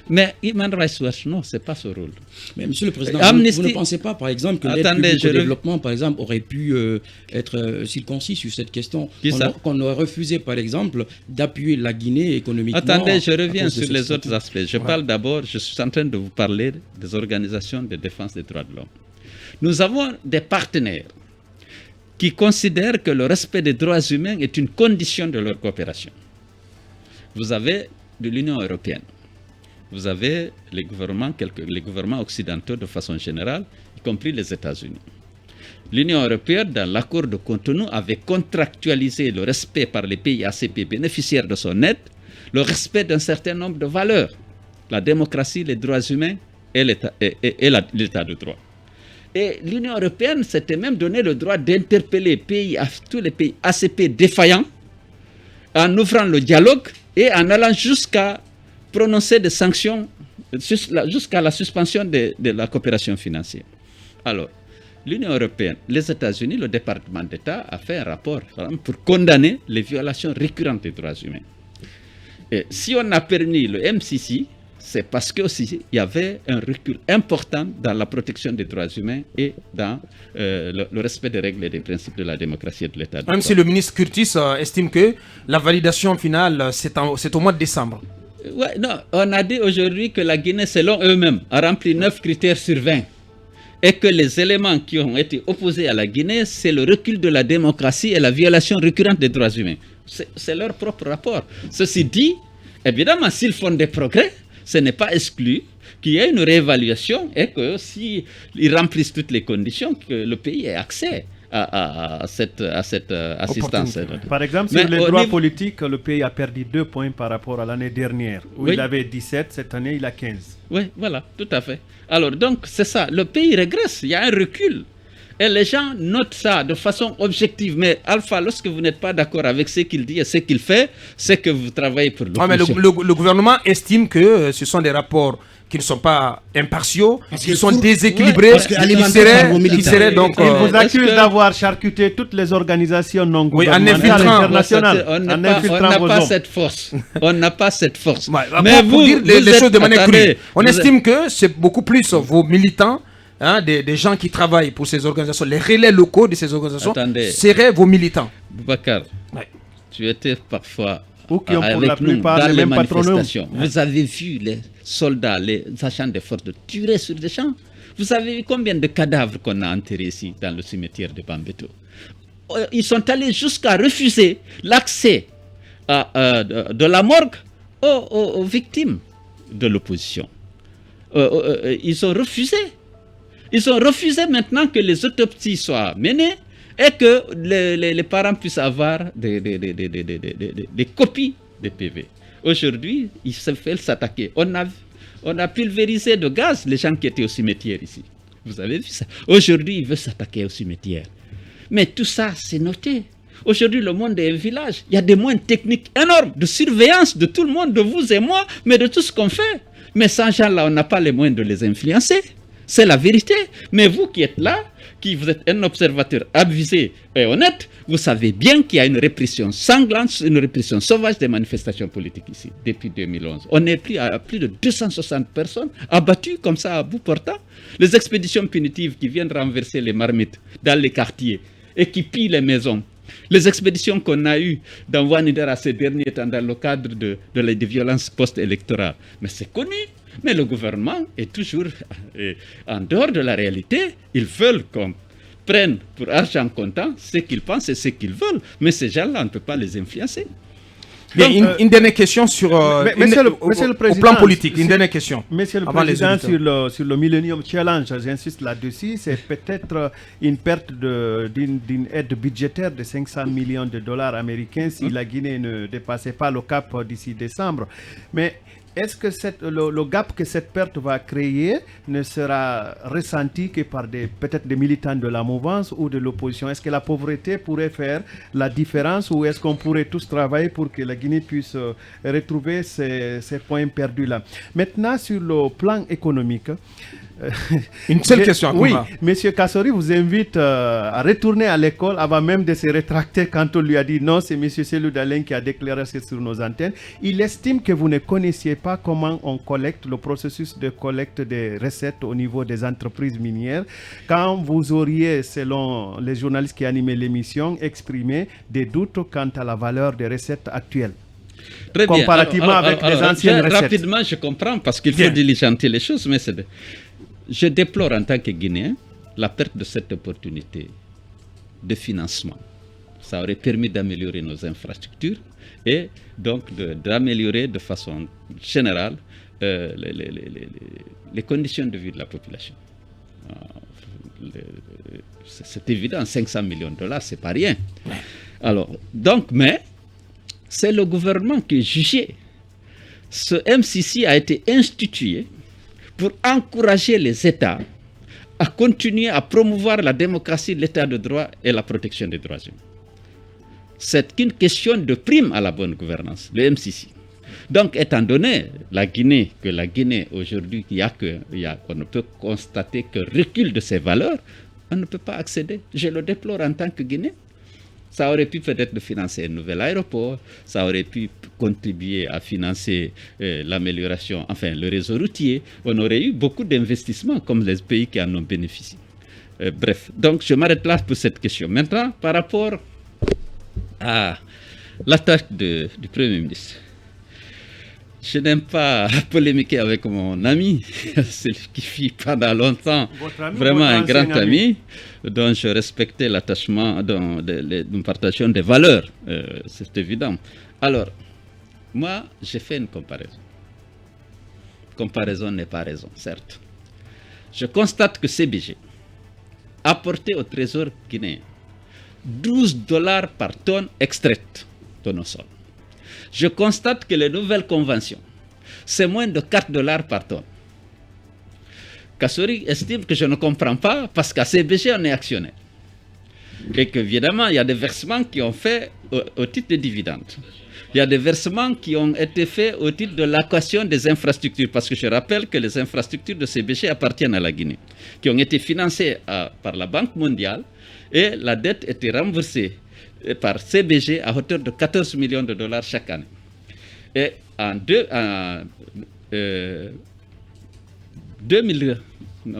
Mais Human Rights Watch, non, ce n'est pas ce rôle. Mais Monsieur le Président, Amnesty... vous ne pensez pas, par exemple, que l'aide publique au développement, par exemple, aurait pu être circoncis sur cette question, qu'on aurait refusé, par exemple, d'appuyer la Guinée économiquement? Attendez, je reviens sur les autres aspects. Je parle d'abord, je suis en train de vous parler des organisations de défense des droits de l'homme. Nous avons des partenaires qui considèrent que le respect des droits humains est une condition de leur coopération. Vous avez de l'Union européenne, vous avez les gouvernements occidentaux de façon générale, y compris les États-Unis. L'Union européenne, dans l'accord de Cotonou, avait contractualisé le respect par les pays ACP bénéficiaires de son aide, le respect d'un certain nombre de valeurs, la démocratie, les droits humains et l'état de droit. Et l'Union européenne s'était même donné le droit d'interpeller tous les pays ACP défaillants en ouvrant le dialogue et en allant jusqu'à prononcer des sanctions, jusqu'à la suspension de la coopération financière. Alors, l'Union européenne, les États-Unis, le département d'État a fait un rapport pour condamner les violations récurrentes des droits humains. Et si on a permis le MCC, c'est parce qu'il y avait un recul important dans la protection des droits humains et dans le respect des règles et des principes de la démocratie et de l'État de droit. Même si le ministre Curtis estime que la validation finale, c'est au mois de décembre. Ouais, non, on a dit aujourd'hui que la Guinée, selon eux-mêmes, a rempli 9 critères sur 20. Et que les éléments qui ont été opposés à la Guinée, c'est le recul de la démocratie et la violation récurrente des droits humains. C'est leur propre rapport. Ceci dit, évidemment, s'ils font des progrès, ce n'est pas exclu qu'il y ait une réévaluation et que s'ils remplissent toutes les conditions, que le pays ait accès à cette assistance. Par exemple, sur les droits politiques, le pays a perdu 2 points par rapport à l'année dernière, où il avait 17, cette année il a 15. Oui, voilà, tout à fait. Alors donc, c'est ça, le pays régresse, il y a un recul. Et les gens notent ça de façon objective. Mais Alpha, lorsque vous n'êtes pas d'accord avec ce qu'il dit et ce qu'il fait, c'est que vous travaillez pour l'opposition. Ouais, mais le gouvernement estime que ce sont des rapports qui ne sont pas impartiaux, qui sont déséquilibrés, qui seraient donc... Il vous accuse d'avoir charcuté toutes les organisations non gouvernementales internationales. On n'a pas cette force. On n'a pas cette force. Ouais, mais pour dire les choses de manière crue, on estime que c'est beaucoup plus vos militants, des gens qui travaillent pour ces organisations, les relais locaux de ces organisations seraient vos militants. Boubacar, tu étais parfois avec nous dans les manifestations. Vous avez vu les soldats, les agents des forces de tirer sur des champs. Vous avez vu combien de cadavres qu'on a enterrés ici dans le cimetière de Bambeto. Ils sont allés jusqu'à refuser l'accès de la morgue aux victimes de l'opposition. Ils ont refusé. Ils ont refusé maintenant que les autopsies soient menées et que les parents puissent avoir des copies des PV. Aujourd'hui, ils se font s'attaquer. On a pulvérisé de gaz les gens qui étaient au cimetière ici. Vous avez vu ça? Aujourd'hui, ils veulent s'attaquer au cimetière. Mais tout ça, c'est noté. Aujourd'hui, le monde est un village. Il y a des moyens techniques énormes de surveillance de tout le monde, de vous et moi, mais de tout ce qu'on fait. Mais ces gens-là, on n'a pas les moyens de les influencer. C'est la vérité. Mais vous qui êtes là, vous êtes un observateur avisé et honnête, vous savez bien qu'il y a une répression sanglante, une répression sauvage des manifestations politiques ici, depuis 2011. On est pris à plus de 260 personnes abattues comme ça à bout portant. Les expéditions punitives qui viennent renverser les marmites dans les quartiers et qui pillent les maisons. Les expéditions qu'on a eues dans Ouanidara ces derniers temps dans le cadre de la violence post-électorale. Mais c'est connu. Mais le gouvernement est toujours en dehors de la réalité. Ils veulent qu'on prenne pour argent comptant ce qu'ils pensent et ce qu'ils veulent. Mais ces gens-là, on ne peut pas les influencer. Bien, une dernière question sur Monsieur le Président, au plan politique. Une dernière question. Monsieur le Président, sur le Millennium Challenge, j'insiste là-dessus, c'est peut-être une perte d'une aide budgétaire de 500 millions de dollars américains si la Guinée ne dépassait pas le cap d'ici décembre. Mais est-ce que le gap que cette perte va créer ne sera ressenti que par peut-être des militants de la mouvance ou de l'opposition? Est-ce que la pauvreté pourrait faire la différence ou est-ce qu'on pourrait tous travailler pour que la Guinée puisse retrouver ces points perdus-là? Maintenant, sur le plan économique, une seule question. Oui, Monsieur Kassori vous invite à retourner à l'école avant même de se rétracter quand on lui a dit non, c'est Monsieur Cellou Dalein qui a déclaré ça sur nos antennes. Il estime que vous ne connaissiez pas comment on collecte, le processus de collecte des recettes au niveau des entreprises minières, quand vous auriez, selon les journalistes qui animaient l'émission, exprimé des doutes quant à la valeur des recettes actuelles. Très bien. Comparativement avec les anciennes recettes. Rapidement, je comprends parce qu'il faut diligenter les choses, mais je déplore en tant que Guinéen la perte de cette opportunité de financement. Ça aurait permis d'améliorer nos infrastructures et donc d'améliorer de façon générale les conditions de vie de la population. C'est évident, 500 millions de dollars, c'est pas rien. Alors, donc, mais c'est le gouvernement qui est jugé. Ce MCC a été institué pour encourager les États à continuer à promouvoir la démocratie, l'état de droit et la protection des droits humains. C'est une question de prime à la bonne gouvernance, le MCC. Donc, étant donné que la Guinée aujourd'hui, on ne peut constater que recul de ses valeurs, on ne peut pas accéder. Je le déplore en tant que Guinéen. Ça aurait pu peut-être financer un nouvel aéroport, ça aurait pu contribuer à financer l'amélioration, enfin le réseau routier. On aurait eu beaucoup d'investissements comme les pays qui en ont bénéficié. Bref, donc je m'arrête là pour cette question. Maintenant, par rapport à l'attaque du Premier ministre. Je n'aime pas polémiquer avec mon ami, celui qui fut pendant longtemps vraiment un grand ami, dont je respectais l'attachement, nous partageons des valeurs, c'est évident. Alors, moi, j'ai fait une comparaison. Comparaison n'est pas raison, certes. Je constate que CBG a apporté au trésor guinéen $12 par tonne extraite de nos sols. Je constate que les nouvelles conventions, c'est moins de $4 par tonne. Kassori estime que je ne comprends pas parce qu'à CBG, on est actionnaire. Et qu'évidemment, il y a des versements qui ont fait au titre des dividendes. Il y a des versements qui ont été faits au titre de l'allocation des infrastructures, parce que je rappelle que les infrastructures de CBG appartiennent à la Guinée, qui ont été financées par la Banque mondiale et la dette était remboursée par CBG à hauteur de $14 millions chaque année. Et en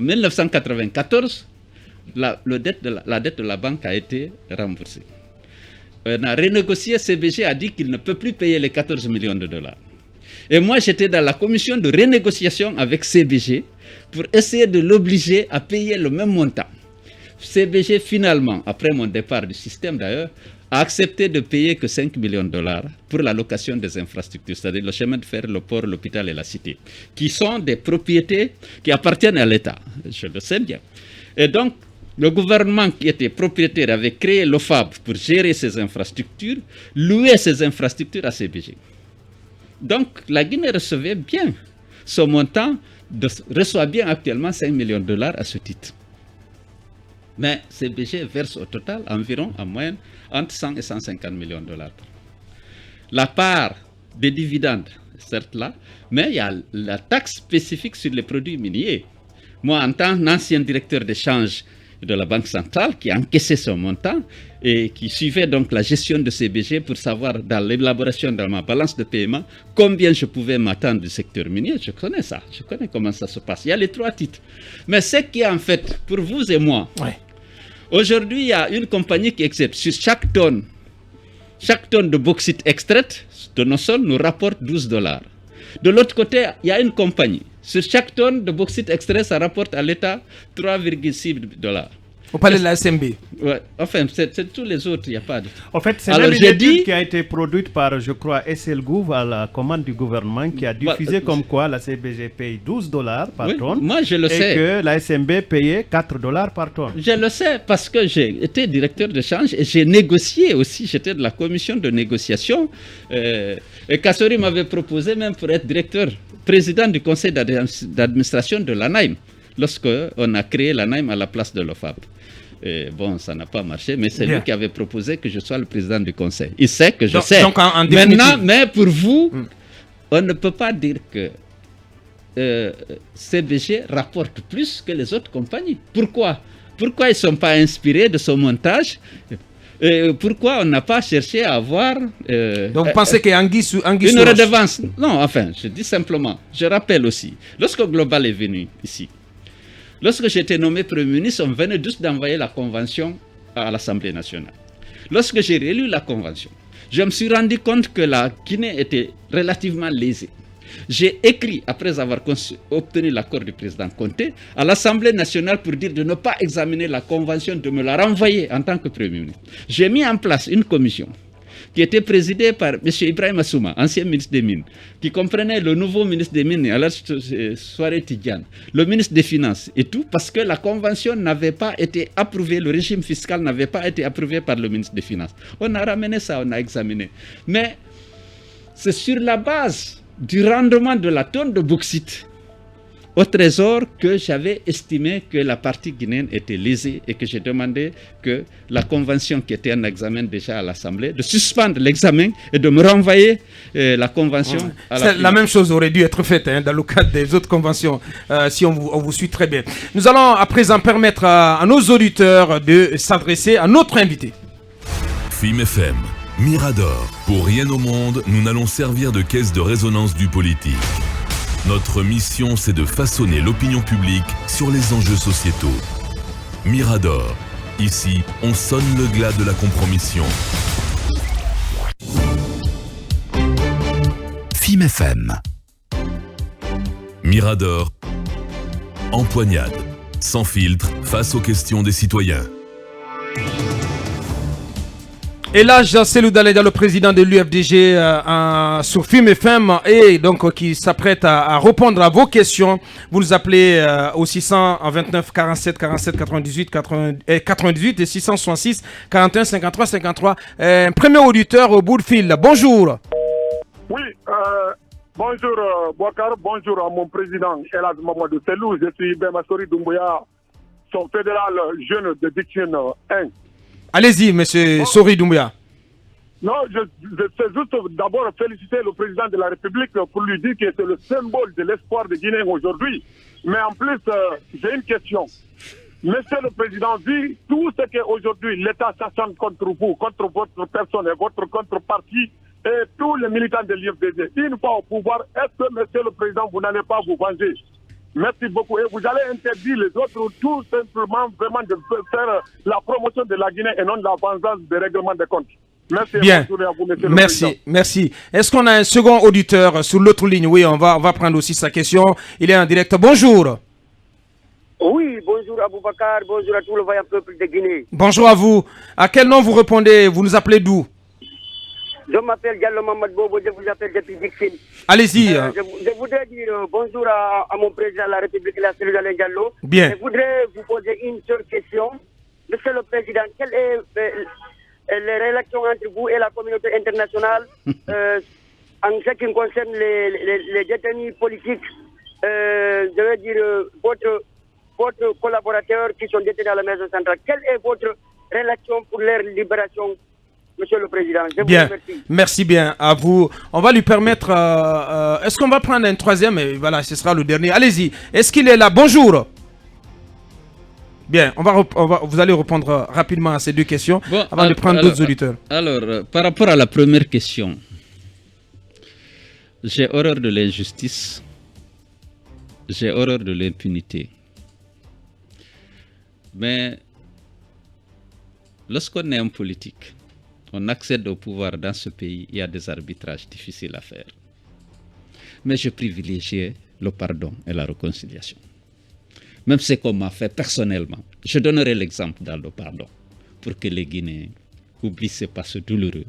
1994, la dette de la banque a été remboursée. On a renégocié, CBG a dit qu'il ne peut plus payer les $14 millions. Et moi, j'étais dans la commission de renégociation avec CBG pour essayer de l'obliger à payer le même montant. CBG, finalement, après mon départ du système d'ailleurs, a accepté de payer que $5 millions pour la location des infrastructures, c'est-à-dire le chemin de fer, le port, l'hôpital et la cité, qui sont des propriétés qui appartiennent à l'État. Je le sais bien. Et donc, le gouvernement qui était propriétaire avait créé l'OFAB pour gérer ces infrastructures, louer ces infrastructures à CBG. Donc, la Guinée recevait bien ce montant, reçoit bien actuellement $5 millions à ce titre. Mais CBG verse au total environ, en moyenne, entre 100 et 150 millions de $. La part des dividendes, certes là, mais il y a la taxe spécifique sur les produits miniers. Moi, en tant qu'ancien directeur d'échange de la Banque centrale qui encaissait son montant et qui suivait donc la gestion de ces budgets pour savoir dans l'élaboration de ma balance de paiement combien je pouvais m'attendre du secteur minier. Je connais ça, je connais comment ça se passe. Il y a les 3 titres. Mais ce qui est en fait, pour vous et moi, aujourd'hui il y a une compagnie qui accepte sur chaque tonne de bauxite extraite de nos sols nous rapporte $12. De l'autre côté, il y a une compagnie. Sur chaque tonne de bauxite extrait, ça rapporte à l'État $3,6. Vous parlez de la SMB. Ouais. Enfin, c'est tous les autres, il n'y a pas de... En fait, c'est même une étude qui a été produite par, je crois, SLGouv à la commande du gouvernement qui a diffusé comme quoi la CBG paye $12 par tonne. Moi, je le sais. Et que la SMB payait $4 par tonne. Je le sais parce que j'ai été directeur de change et j'ai négocié aussi. J'étais de la commission de négociation. Et Kassori m'avait proposé même pour être président du conseil d'administration de l'ANAIM lorsqu'on a créé l'ANAIM à la place de l'OFAP. Et bon, ça n'a pas marché, mais c'est lui qui avait proposé que je sois le président du conseil. Il sait que je sais. Donc en maintenant, mais pour vous, on ne peut pas dire que CBG rapporte plus que les autres compagnies. Pourquoi ils ne sont pas inspirés de son montage? Pourquoi on n'a pas cherché à avoir... Donc vous pensez qu'il y a une redevance? Non, enfin, je dis simplement, je rappelle aussi, lorsque Global est venu ici, lorsque j'ai été nommé Premier ministre, on venait juste d'envoyer la convention à l'Assemblée nationale. Lorsque j'ai relu la convention, je me suis rendu compte que la Guinée était relativement lésée. J'ai écrit, après avoir obtenu l'accord du président Conté, à l'Assemblée nationale pour dire de ne pas examiner la convention, de me la renvoyer en tant que Premier ministre. J'ai mis en place une commission qui était présidée par M. Ibrahim Assouma, ancien ministre des Mines, qui comprenait le nouveau ministre des Mines, alors Soare Tidjane, le ministre des Finances et tout, parce que la convention n'avait pas été approuvée, le régime fiscal n'avait pas été approuvé par le ministre des Finances. On a ramené ça, on a examiné. Mais c'est sur la base du rendement de la tonne de bauxite au trésor que j'avais estimé que la partie guinéenne était lésée et que j'ai demandé que la convention qui était en examen déjà à l'Assemblée, de suspendre l'examen et de me renvoyer la convention à la même chose aurait dû être faite dans le cadre des autres conventions, si on vous suit très bien. Nous allons à présent permettre à nos auditeurs de s'adresser à notre invité. FIM FM, Mirador. Pour rien au monde, nous n'allons servir de caisse de résonance du politique. Notre mission, c'est de façonner l'opinion publique sur les enjeux sociétaux. Mirador. Ici, on sonne le glas de la compromission. FIM FM. Mirador. Empoignade. Sans filtre, face aux questions des citoyens. Et là, Selou Dalenda, le président de l'UFDG sur FIM FM, et donc qui s'apprête à répondre à vos questions. Vous nous appelez au 629 47 47 98 98 et 666 41 53 53. Premier auditeur au bout de fil. Bonjour. Oui, bonjour Bouakar, bonjour à mon président Elad Mamadou Selou. Je suis Bemasori Doumbouya, son fédéral jeune de Diction 1. Allez-y, monsieur Sori Doumbouya. Non, je sais juste d'abord féliciter le président de la République pour lui dire que c'est le symbole de l'espoir des Guinéens aujourd'hui. Mais en plus, j'ai une question. Monsieur le Président, vu tout ce qu'aujourd'hui l'État s'acharne contre vous, contre votre personne et votre contrepartie et tous les militants de l'IFDG, une fois au pouvoir, est-ce que, Monsieur le Président, vous n'allez pas vous venger? Merci beaucoup. Et vous allez interdire les autres tout simplement vraiment de faire la promotion de la Guinée et non la vengeance des règlements des comptes. Merci. Bien. À vous, Monsieur le Président. Merci. Est-ce qu'on a un second auditeur sur l'autre ligne? Oui, on va prendre aussi sa question. Il est en direct. Bonjour. Oui, bonjour Aboubakar, bonjour à tout le vaillant peuple de Guinée. Bonjour à vous. À quel nom vous répondez? Vous nous appelez d'où? Je m'appelle Diallo Mamad Bobo, je vous appelle depuis Dixine. Allez-y. Je voudrais dire bonjour à mon président de la République, Selou Dalenda Diallo. Bien. Je voudrais vous poser une seule question. Monsieur le Président, quelles sont les relations entre vous et la communauté internationale en ce qui concerne les détenus politiques? Je veux dire, votre collaborateurs qui sont détenus à la maison centrale. Quelle est votre relation pour leur libération, Monsieur le Président? Je vous remercie. Merci bien à vous. On va lui permettre... est-ce qu'on va prendre un troisième? Et voilà, ce sera le dernier. Allez-y. Est-ce qu'il est là? Bonjour. Bien, vous allez répondre rapidement à ces deux questions avant de prendre d'autres auditeurs. Alors, par rapport à la première question, j'ai horreur de l'injustice, j'ai horreur de l'impunité. Mais lorsqu'on est un politique, on accède au pouvoir dans ce pays, il y a des arbitrages difficiles à faire. Mais je privilégie le pardon et la réconciliation. Même ce qu'on m'a fait personnellement. Je donnerai l'exemple dans le pardon pour que les Guinéens oublient ce passé douloureux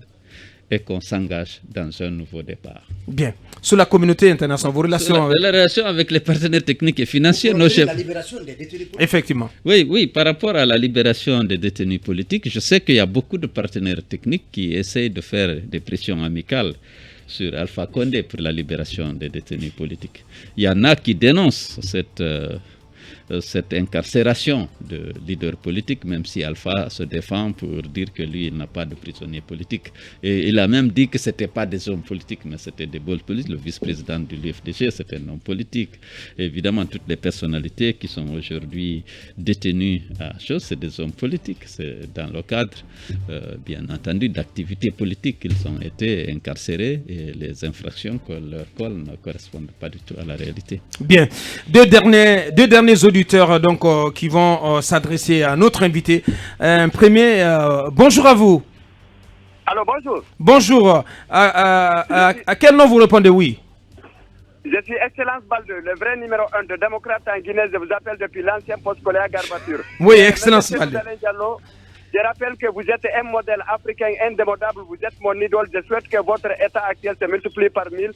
et qu'on s'engage dans un nouveau départ. Bien. Sur la communauté internationale, vos relations... La relation avec les partenaires techniques et financiers... La libération des détenus politiques. Effectivement. Oui, par rapport à la libération des détenus politiques, je sais qu'il y a beaucoup de partenaires techniques qui essayent de faire des pressions amicales sur Alpha Condé pour la libération des détenus politiques. Il y en a qui dénoncent cette incarcération de leaders politiques, même si Alpha se défend pour dire que lui, il n'a pas de prisonniers politiques. Et il a même dit que ce n'étaient pas des hommes politiques, mais c'était des bons politiques. Le vice-président de l'UFDG, c'est un homme politique. Et évidemment, toutes les personnalités qui sont aujourd'hui détenues à chose, c'est des hommes politiques. C'est dans le cadre, bien entendu, d'activités politiques qu'ils ont été incarcérés et les infractions que leur col ne correspondent pas du tout à la réalité. Bien. Deux derniers auditeurs donc, qui vont s'adresser à notre invité. Un premier, bonjour à vous. Alors bonjour. Bonjour. À quel nom vous répondez oui? Je suis Excellence Baldeux, le vrai numéro 1 de démocrate en Guinée. Je vous appelle depuis l'ancien poste scolaire Garbature. Oui, Excellence Baldeux. Je rappelle que vous êtes un modèle africain indémodable, vous êtes mon idole. Je souhaite que votre état actuel se multiplie par 1000.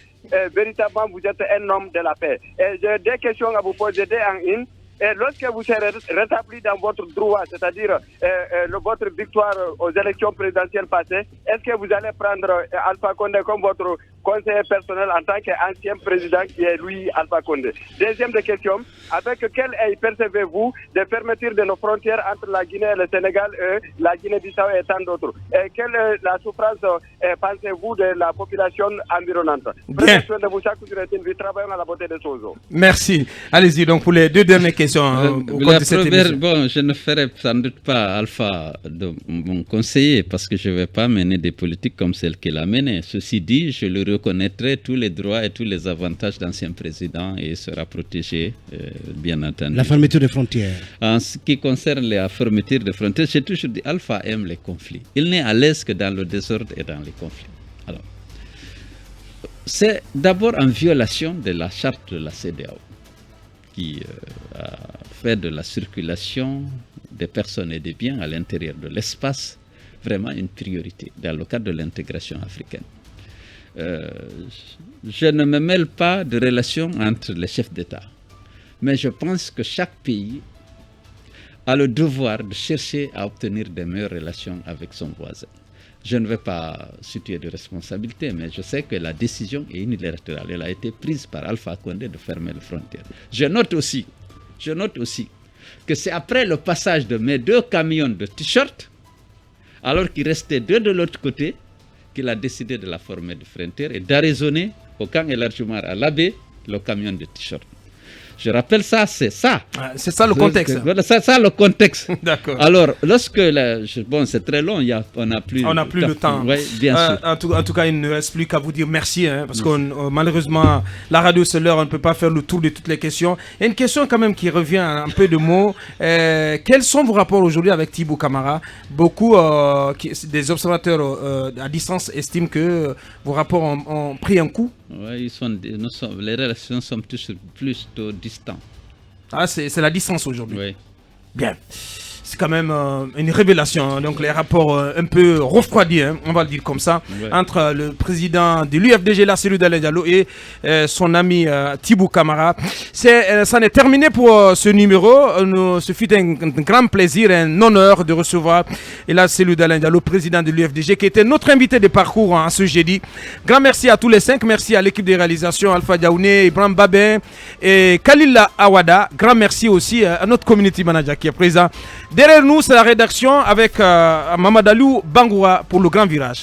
Véritablement, vous êtes un homme de la paix. Et j'ai deux questions à vous poser, deux en une. Et lorsque vous serez rétabli dans votre droit, c'est-à-dire votre victoire aux élections présidentielles passées, est-ce que vous allez prendre Alpha Condé comme votre conseiller personnel en tant qu'ancien président qui est lui, Alpha Condé? Deuxième question, avec quel œil percevez-vous de fermeture de nos frontières entre la Guinée et le Sénégal, la Guinée-Bissau et tant d'autres? Et quelle est la souffrance, pensez-vous, de la population environnante? Bien. Travaillons à la beauté des choses. Merci. Allez-y, donc pour les deux dernières questions. La première, bon, je ne ferai sans doute pas Alpha de mon conseiller parce que je ne vais pas mener des politiques comme celle qu'il a menées. Ceci dit, je le reconnaîtrai tous les droits et tous les avantages d'ancien président et il sera protégé, bien entendu. La fermeture des frontières. En ce qui concerne la fermeture des frontières, j'ai toujours dit Alpha aime les conflits. Il n'est à l'aise que dans le désordre et dans les conflits. Alors, c'est d'abord en violation de la charte de la CEDEAO qui a fait de la circulation des personnes et des biens à l'intérieur de l'espace vraiment une priorité dans le cadre de l'intégration africaine. Je ne me mêle pas de relations entre les chefs d'État, mais je pense que chaque pays a le devoir de chercher à obtenir des meilleures relations avec son voisin. Je ne vais pas situer de responsabilité, mais je sais que la décision est unilatérale. Elle a été prise par Alpha Condé de fermer les frontières. Je note aussi que c'est après le passage de mes 2 camions de t-shirts, alors qu'il restait 2 de l'autre côté, qu'il a décidé de la fermer de frontières et d'arraisonner au camp élargissement à l'abbé le camion de t-shirts. Je rappelle ça, c'est ça. C'est ça le contexte. C'est ça le contexte. D'accord. Alors, lorsque... bon, c'est très long, on n'a plus le temps. Oui, bien sûr. En tout cas, il ne reste plus qu'à vous dire merci, parce que malheureusement, la radio c'est l'heure, on ne peut pas faire le tour de toutes les questions. Il y a une question quand même qui revient un peu de mots. Quels sont vos rapports aujourd'hui avec Thibou Camara? Beaucoup des observateurs à distance estiment que vos rapports ont pris un coup. Oui, les relations sont plutôt distantes. Ah, c'est la distance aujourd'hui. Oui. Bien. C'est quand même une révélation. Donc les rapports un peu refroidis, on va le dire comme ça, entre le président de l'UFDG, Cellou Dalein Diallo, et son ami Thibou Camara. Ça n'est terminé pour ce numéro. Ce fut un grand plaisir, un honneur de recevoir Cellou Dalein Diallo, président de l'UFDG, qui était notre invité de parcours ce jeudi. Grand merci à tous les 5. Merci à l'équipe de réalisation, Alpha Diaouné, Ibrahim Babin et Khalila Awada. Grand merci aussi à notre community manager qui est présent. Derrière nous, c'est la rédaction avec Mamadalou Bangoura pour le Grand Virage.